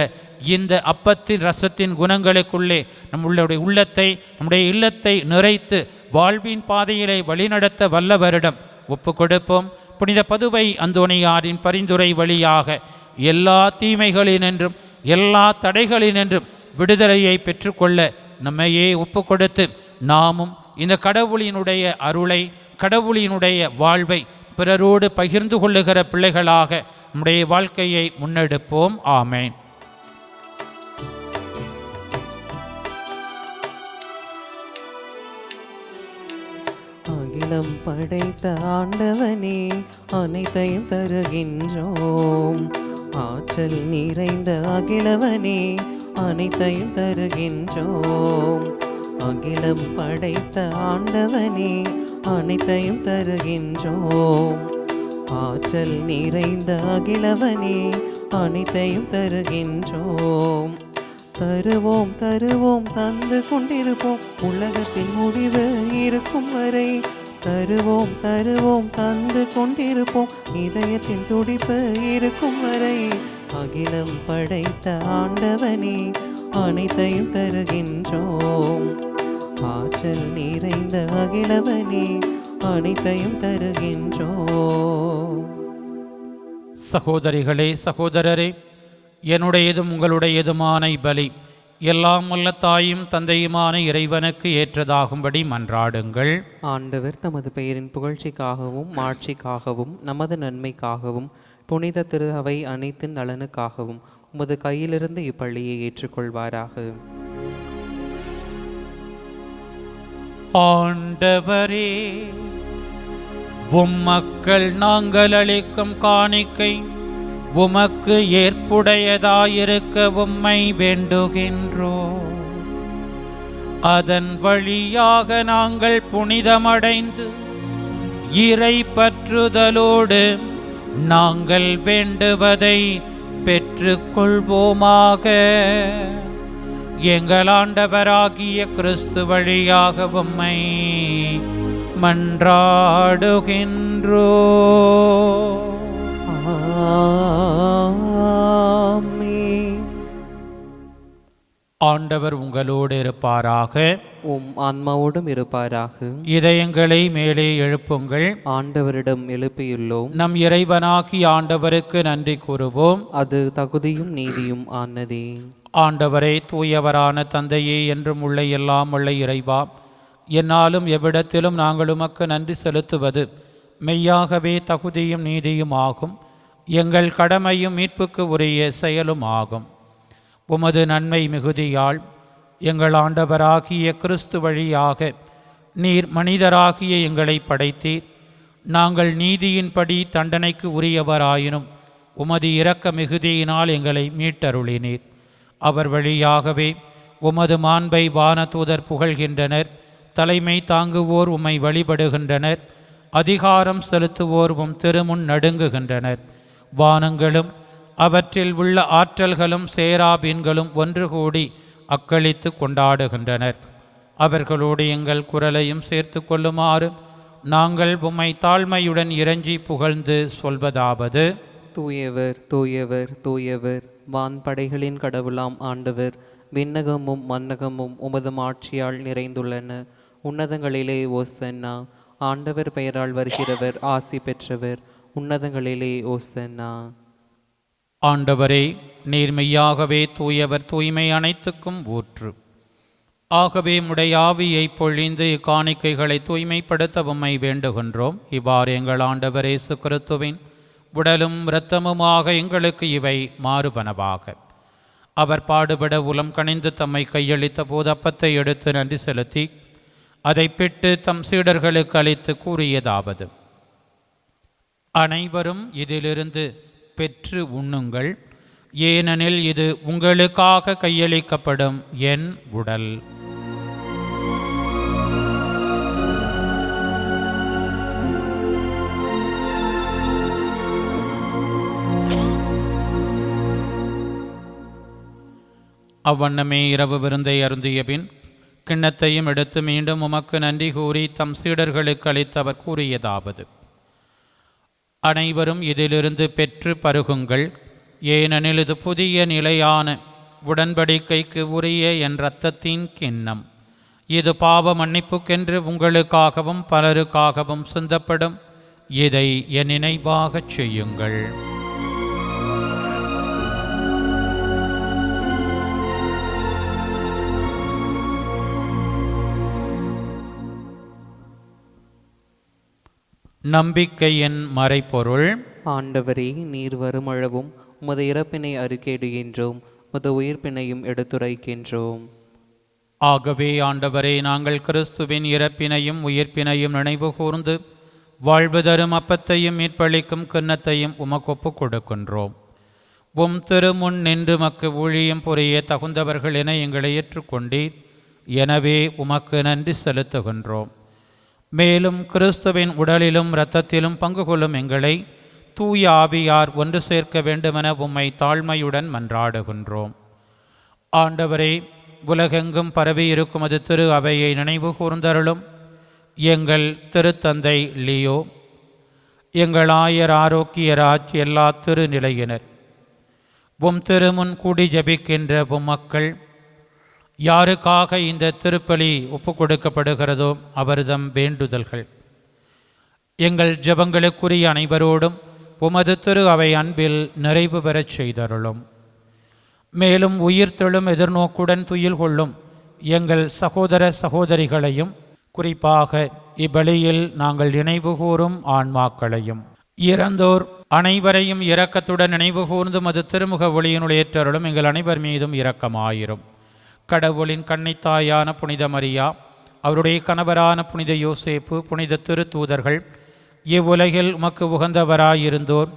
இந்த அப்பத்தின் ரசத்தின் குணங்களுக்குள்ளே நம்முடைய உள்ளத்தை, நம்முடைய இல்லத்தை நிறைத்து வாழ்வின் பாதையிலே வழிநடத்த வல்லவரிடம் ஒப்பு கொடுப்போம். புனித பதுவை அந்தோணியாரின் பரிந்துரை வழியாக எல்லா தீமைகளினின்றும் எல்லா தடைகளினின்றும் விடுதலையை பெற்றுக்கொள்ள நம்மையே ஒப்பு கொடுத்து நாமும் இந்த கடவுளினுடைய அருளை, கடவுளினுடைய வாழ்வை பிறரோடு பகிர்ந்து கொள்ளுகிற பிள்ளைகளாக நம்முடைய வாழ்க்கையை முன்னெடுப்போம். ஆமேன். அகிலம் படைத்த ஆண்டவனே, அனைத்தையும் தருகின்றோம். ஆற்றல் நிறைந்த அகிலவனே, அனைத்தையும் தருகின்றோம். அகிலம் படைத்த ஆண்டவனே, அனைத்தையும் தருகின்றோம். ஆற்றல் நிறைந்த அகிலவனே, அனைத்தையும் தருகின்றோம். தருவோம் தருவோம் தந்து கொண்டிருப்போம், உலகத்தின் முடிவு இருக்கும் வரை. தருவோம் தருவோம் தந்து கொண்டிருப்போம், இதயத்தின் துடிப்பு இருக்கும் வரை. அகிலம் படைத்த ஆண்டவனே, அனைத்தையும் தருகின்றோம். ஆற்றல் நிறைந்த அகிலவனே, அனைத்தையும் தருகின்றோம். சகோதரிகளே, சகோதரரே, என்னுடையதும் உங்களுடையதுமான பலி எல்லாம் வல்ல தாயும் தந்தையுமான இறைவனுக்கு ஏற்றதாகும்படி மன்றாடுங்கள். ஆண்டவர் தமது பெயரின் புகழ்ச்சிக்காகவும் மாட்சிக்காகவும் நமது நன்மைக்காகவும் புனித திரு அவை அனைத்தின் நலனுக்காகவும் உமது கையிலிருந்து இப்பள்ளியை ஏற்றுக்கொள்வாராக. ஆண்டவரே, உம் மக்கள் நாங்கள் அளிக்கும் காணிக்கை உமக்கு ஏற்புடையதாயிருக்க உம்மை வேண்டுகின்றோம். அதன் வழியாக நாங்கள் புனிதமடைந்து இறை பற்றுதலோடு நாங்கள் வேண்டுவதை பெற்றுக்கொள்வோமாக. எங்கள் ஆண்டவராகிய கிறிஸ்து வழியாக உம்மை மன்றாடுகின்றோ. ஆமென். ஆண்டவர் உங்களோடு இருப்பாராக. உம் ஆன்மாவோடும் இருப்பாராக. இதயங்களை மேலே எழுப்புங்கள். ஆண்டவரிடம் எழுப்பியுள்ளோம். நம் இறைவனாகி ஆண்டவருக்கு நன்றி கூறுவோம். அது தகுதியும் நீதியும் ஆனதே. ஆண்டவரே, தூயவரான தந்தையே, என்றும் உள்ள எல்லாம் உள்ள இறைவா, என்னாலும் எவ்விடத்திலும் நாங்கள் உமக்கு நன்றி செலுத்துவது மெய்யாகவே தகுதியும் நீதியும் ஆகும். எங்கள் கடமையும் மீட்புக்கு உரிய செயலும் ஆகும். உமது நன்மை மிகுதியால் எங்கள் ஆண்டவராகிய கிறிஸ்து வழியாக நீர் மனிதராகிய எங்களை படைத்தீர். நாங்கள் நீதியின்படி தண்டனைக்கு உரியவராயினும் உமது இரக்க மிகுதியினால் எங்களை மீட்டருளினீர். அவர் வழியாகவே உமது மாண்பை வானதூதர் புகழ்கின்றனர். தலைமை தாங்குவோர் உம்மை வழிபடுகின்றனர். அதிகாரம் செலுத்துவோர் உம் திருமுன் நடுங்குகின்றனர். வானங்களும் அவற்றில் உள்ள ஆற்றல்களும் சேராபீன்களும் ஒன்று கூடி அக்களித்து கொண்டாடுகின்றனர். அவர்களோடு எங்கள் குரலையும் சேர்த்து கொள்ளுமாறு நாங்கள் உம்மை தாழ்மையுடன் இறைஞ்சி புகழ்ந்து சொல்வதாவது: தூயவர், தூயவர், தூயவர், வான்படைகளின் கடவுளாம் ஆண்டவர். விண்ணகமும் மன்னகமும் உமது ஆட்சியால் நிறைந்துள்ளன. உன்னதங்களிலே ஓசன்னா. ஆண்டவர் பெயரால் வருகிறவர் ஆசி பெற்றவர். உன்னதங்களிலே ஓசன்னா. ஆண்டவரே, நீர் மெய்யாகவே தூயவர், தூய்மை அனைத்துக்கும் ஊற்று. ஆகவே உம்முடைய ஆவியை பொழிந்து இக்காணிக்கைகளை தூய்மைப்படுத்த உம்மை வேண்டுகின்றோம். இவ்வாறு எங்கள் ஆண்டவர் இயேசு கிறிஸ்துவின் உடலும் இரத்தமுமாக எங்களுக்கு இவை மாறுபனவாக. அவர் பாடுபட உளம் கனிந்து தம்மை கையளித்த போது அப்பத்தை எடுத்து நன்றி செலுத்தி அதை பிட்டு தம் சீடர்களுக்கு அளித்து கூறியதாவது: அனைவரும் இதிலிருந்து பெற்று உண்ணுங்கள், ஏனெனில் இது உங்களுக்காக கையளிக்கப்படும் என் உடல். அவ்வண்ணமே இரவு விருந்தை அருந்திய பின் கிண்ணத்தையும் எடுத்து மீண்டும் உமக்கு நன்றி கூறி தம் சீடர்களுக்கு அளித்தவர் கூறியதாவது: அனைவரும் இதிலிருந்து பெற்று பருகுங்கள், ஏனெனில் இது புதிய நிலையான உடன்படிக்கைக்கு உரிய என் இரத்தத்தின் கிண்ணம். இது பாவ மன்னிப்புக்கென்று உங்களுக்காகவும் பலருக்காகவும் சிந்தப்படும். இதை என் நினைவாகச் செய்யுங்கள். நம்பிக்கையின் மறைபொருள். ஆண்டவரே, நீர் வருமளவும் உமது இறப்பினை அறிக்கையிடுகின்றோம், உமது உயிர்ப்பினையும் எடுத்துரைக்கின்றோம். ஆகவே ஆண்டவரே, நாங்கள் கிறிஸ்துவின் இறப்பினையும் உயிர்ப்பினையும் நினைவு கூர்ந்து வாழ்வு தரும் அப்பத்தையும் மீட்பளிக்கும் கிண்ணத்தையும் உமக்கு ஒப்புக் கொடுக்கின்றோம். உம் திருமுன் நின்று மக்கு ஊழியம் புரிய தகுந்தவர்கள் என எங்களை ஏற்றுக்கொண்டீர். எனவே உமக்கு நன்றி செலுத்துகின்றோம். மேலும் கிறிஸ்துவின் உடலிலும் இரத்தத்திலும் பங்கு கொள்ளும் எங்களை தூய ஆவியார் ஒன்று சேர்க்க வேண்டுமென உம்மை தாழ்மையுடன் மன்றாடுகின்றோம். ஆண்டவரே, உலகெங்கும் பரவி இருக்கும் அது திரு அவையை நினைவு கூர்ந்தருளும். எங்கள் திருத்தந்தை லியோ, எங்கள் ஆயர் ஆரோக்கியராஜ், எல்லா திருநிலையினர், உம் திருமுன் கூடி ஜபிக்கின்ற உம் மக்கள் யாருக்காக இந்த திருப்பலி ஒப்புக் கொடுக்கப்படுகிறதோ அவர்தம் வேண்டுதல்கள் எங்கள் ஜெபங்களுக்குரிய அனைவரோடும் உமது திரு அவை அன்பில் நிறைவு பெறச் செய்தருளும். மேலும் உயிர்த்தெழும் எதிர்நோக்குடன் துயில் கொள்ளும் எங்கள் சகோதர சகோதரிகளையும், குறிப்பாக இப்பலியில் நாங்கள் நினைவு கூறும் ஆன்மாக்களையும், இறந்தோர் அனைவரையும் இரக்கத்துடன் நினைவு கூர்ந்து மது திருமுக ஒளியினுள் ஏற்றருளும். எங்கள் அனைவர் மீதும் இரக்கமாயிரும். கடவுளின் கன்னித்தாயான புனித மரியா, அவருடைய கணவரான புனித யோசேப்பு, புனித திருத்தூதர்கள், இவ்வுலகில் உமக்கு உகந்தவராயிருந்தோர்,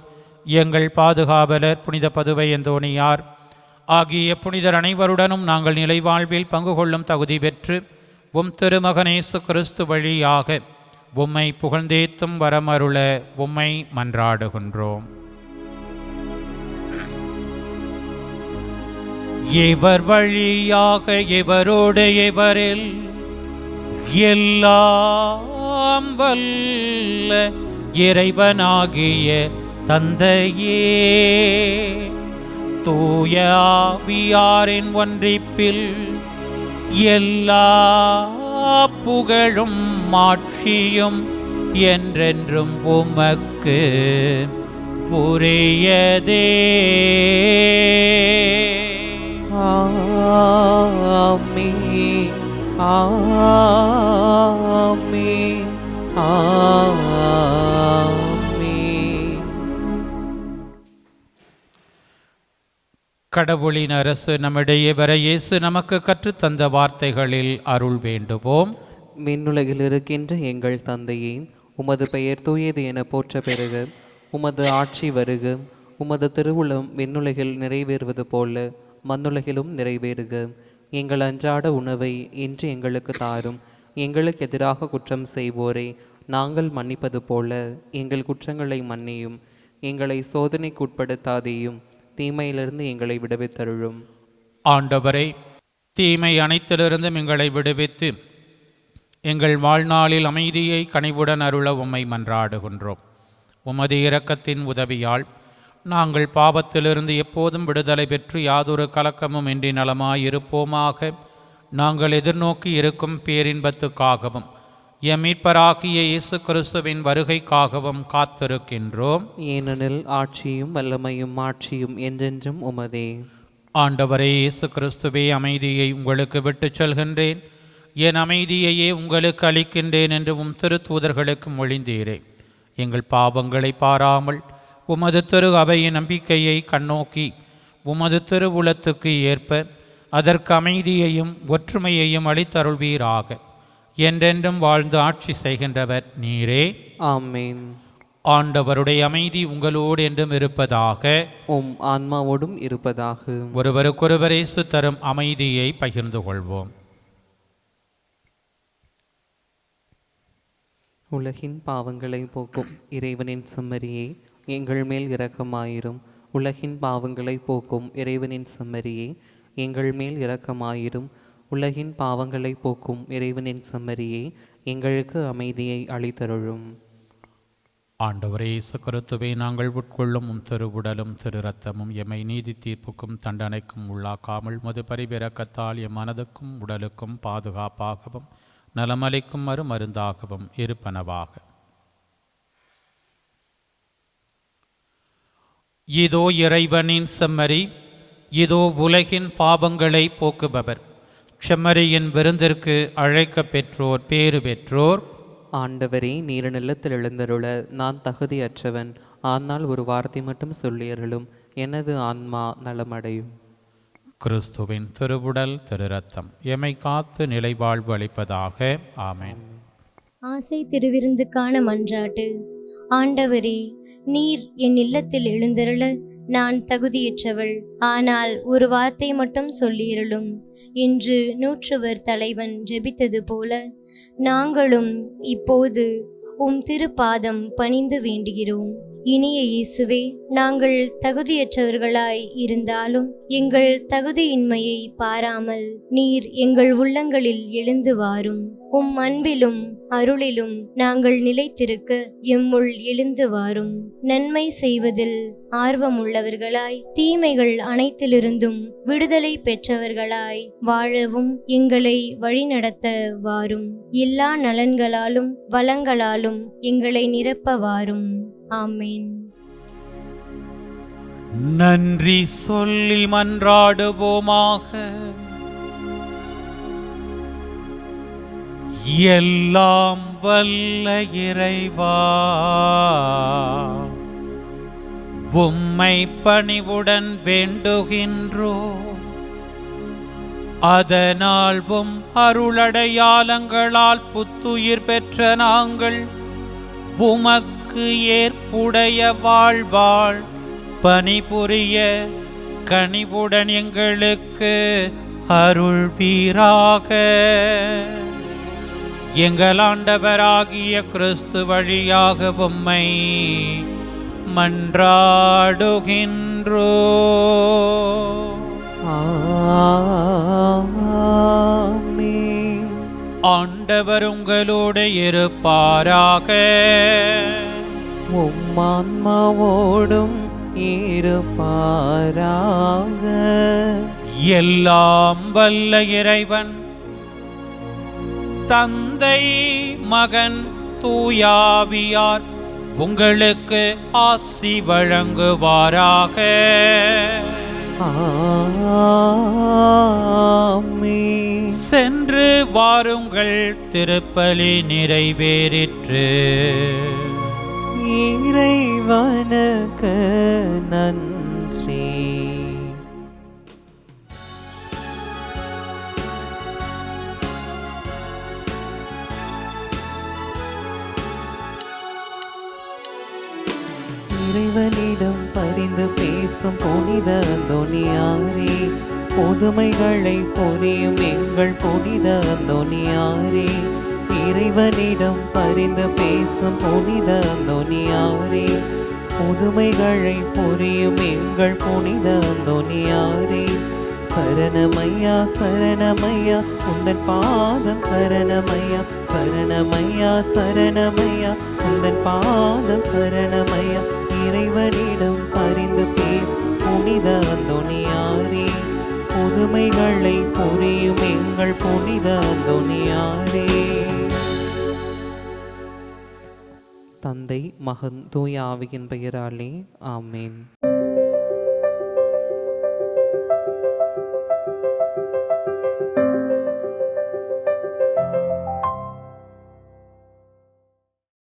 எங்கள் பாதுகாவலர் புனித பதுவை அந்தோணியார் ஆகிய புனிதர் அனைவருடனும் நாங்கள் நிலைவாழ்வில் பங்கு கொள்ளும் தகுதி பெற்று உம் திருமகனேசு கிறிஸ்து வழியாக உம்மை புகழ்ந்தேத்தும் வரமருள உம்மை மன்றாடுகின்றோம். இவர் வழியாக இவரோடு இவரில் எல்லாம் வல்ல இறைவனாகிய தந்தையே, தூய ஆவியாரின் ஒன்றிப்பில் எல்லா புகழும் மாட்சியும் என்றென்றும் உமக்கு உரியதே. ஆமென், ஆமென், ஆமென். கடவுளின் அரசு நம்மிடையே வர இயேசு நமக்கு கற்றுத்தந்த வார்த்தைகளில் அருள் வேண்டுவோம். விண்ணுலகில் இருக்கின்ற எங்கள் தந்தையே, உமது பெயர் தூயது என போற்ற பெறுக. உமது ஆட்சி வருக. உமது திருவுளம் விண்ணுலகில் நிறைவேறுவது போல மண்ணுலகிலும் நிறைவேறுக. எங்கள் அன்றாட உணவை இன்று எங்களுக்கு தாரும். எங்களுக்கு எதிராக குற்றம் செய்வோரை நாங்கள் மன்னிப்பது போல எங்கள் குற்றங்களை மன்னியும். எங்களை சோதனைக்கு உட்படுத்தாதேயும், தீமையிலிருந்து எங்களை விடுவித்தருளும். ஆண்டவரே, தீமை அனைத்திலிருந்தும் எங்களை விடுவித்து எங்கள் வாழ்நாளில் அமைதியை கனிவுடன் அருள உம்மை மன்றாடுகின்றோம். உமது இரக்கத்தின் உதவியால் நாங்கள் பாவத்திலிருந்து எப்போதும் விடுதலை பெற்று யாதொரு கலக்கமும் இன்றி நலமாயிருப்போமாக. நாங்கள் எதிர்நோக்கி இருக்கும் பேரின்பத்துக்காகவும் எம் மீட்பராகிய இயேசு கிறிஸ்துவின் வருகைக்காகவும் காத்திருக்கின்றோம். ஏனெனில் ஆட்சியும் வல்லமையும் மாட்சியும் என்றென்றும் உமதே. ஆண்டவரே இயேசு கிறிஸ்துவே, அமைதியை உங்களுக்கு விட்டுச் செல்கின்றேன், என் அமைதியையே உங்களுக்கு அளிக்கின்றேன் என்று உம் திருத்தூதர்களுக்கு மொழிந்தீரே. எங்கள் பாவங்களை பாராமல் உமது திரு அவையின் நம்பிக்கையை கண்ணோக்கி உமது திருவுளத்துக்கு ஏற்ப அதற்கு அமைதியையும் ஒற்றுமையையும் அளித்தருள்வீராக. என்றென்றும் வாழ்ந்து ஆட்சி செய்கின்றவர் நீரே. ஆமென். ஆண்டவருடைய அமைதி உங்களோடு என்றும் இருப்பதாக. உம் ஆன்மாவோடும் இருப்பதாக. ஒருவருக்கொருவர் இயேசு தரும் அமைதியை பகிர்ந்து கொள்வோம். உலகின் பாவங்களை போக்கும் இறைவனின் செம்மறியே, எங்கள் மேல் இரக்கமாயிரும். உலகின் பாவங்களை போக்கும் இறைவனின் செம்மறியே, எங்கள் மேல் இரக்கமாயிரும். உலகின் பாவங்களை போக்கும் இறைவனின் செம்மறியே, எங்களுக்கு அமைதியை அளித்தருளும். ஆண்டவரே இயேசு கிறிஸ்துவே, நாங்கள் உட்கொள்ளும் உம் திருவுடலும் திரு இரத்தமும் எம்மை நீதி தீர்ப்புக்கும் தண்டனைக்கும் உள்ளாக்காமல் மது பரிவிரக்கத்தால் எம் மனதுக்கும் உடலுக்கும் பாதுகாப்பாகவும் நலமளிக்கும் மருந்தாகவும் இருப்பனவாக. இதோ இறைவனின் செம்மறி, இதோ உலகின் பாவங்களை போக்குபவர். செம்மறியின் விருந்திற்கு அழைக்க பெற்றோர் பேறு பெற்றோர். ஆண்டவரே, நீர் நிலத்தில் எழுந்தருள நான் தகுதியற்றவன். ஆனால் ஒரு வார்த்தை மட்டும் சொல்லியருளும், எனது ஆன்மா நலமடையும். கிறிஸ்துவின் திருவுடல் திரு இரத்தம் எமை காத்து நிலைவாழ்வு அளிப்பதாக. ஆமென். ஆசை திருவிருந்துக்கான மன்றாட்டு. ஆண்டவரே, நீர் என் இல்லத்தில் எழுந்தருள நான் தகுதியற்றவள். ஆனால் ஒரு வார்த்தை மட்டும் சொல்லியருளும். இன்று நூற்றுவர் தலைவன் ஜெபித்தது போல நாங்களும் இப்போது உம் திருப்பாதம் பணிந்து வேண்டுகிறோம். இனிய இயேசுவே, நாங்கள் தகுதியற்றவர்களாய் இருந்தாலும் எங்கள் தகுதியின்மையை பாராமல் நீர் எங்கள் உள்ளங்களில் எழுந்து வாரும். உம் அன்பிலும் அருளிலும் நாங்கள் நிலைத்திருக்க எம்முள் எழுந்து வாரும். நன்மை செய்வதில் ஆர்வமுள்ளவர்களாய் தீமைகள் அனைத்திலிருந்தும் விடுதலை பெற்றவர்களாய் வாழவும் எங்களை வழிநடத்த வாரும். எல்லா நலன்களாலும் வளங்களாலும் எங்களை நிரப்ப வாரும். ஆமென். நன்றி சொல்லி மன்றாடுவோமாக. எல்லாம் வல்ல இறைவா, உம்மை பணிவுடன் வேண்டுகின்றோம். அதனால் உம் அருளடையாளங்களால் புத்துயிர் பெற்ற நாங்கள் உமக்கு ஏற்புடைய வாழ்வாள் பணிபுரிய கனிவுடன் எங்களுக்கு அருள்வீராக. எங்கள் ஆண்டவராகிய கிறிஸ்து வழியாக உம்மை மன்றாடுகின்றோ. ஆமென். ஆண்டவர் உங்களோடு இருப்பாராக. உம்மான்மாவோடும் இருப்பாராக. எல்லாம் வல்ல இறைவன் தந்தை மகன் தூயாவியார் உங்களுக்கு ஆசி வழங்குவாராக. ஆமென். சென்று வாருங்கள், திருப்பலி நிறைவேறிற்று. இறைவனுக்கு நன்றி. இறைவனிடம் பரிந்து பேசும் புனித அந்தோனியாரே, புதுமைகளை பொழியும் எங்கள் புனித அந்தோனியாரே. இறைவனிடம் பரிந்து பேசும் புனித அந்தோனியாரே, புதுமைகளை பொழியும் எங்கள் புனித அந்தோனியாரே. சரணமையா சரணமையா உந்தன் பாதம் சரணமையா, சரணமையா சரணமையா உந்தன் பாதம் சரணமையா. இறைவனிடம் பரிந்து பேசும் புனித அந்தோனியாரே, புதுமைகளை பொழியும் எங்கள் புனித அந்தோனியாரே. தந்தை மகன் தூய ஆவியின் பெயராலே ஆமேன்.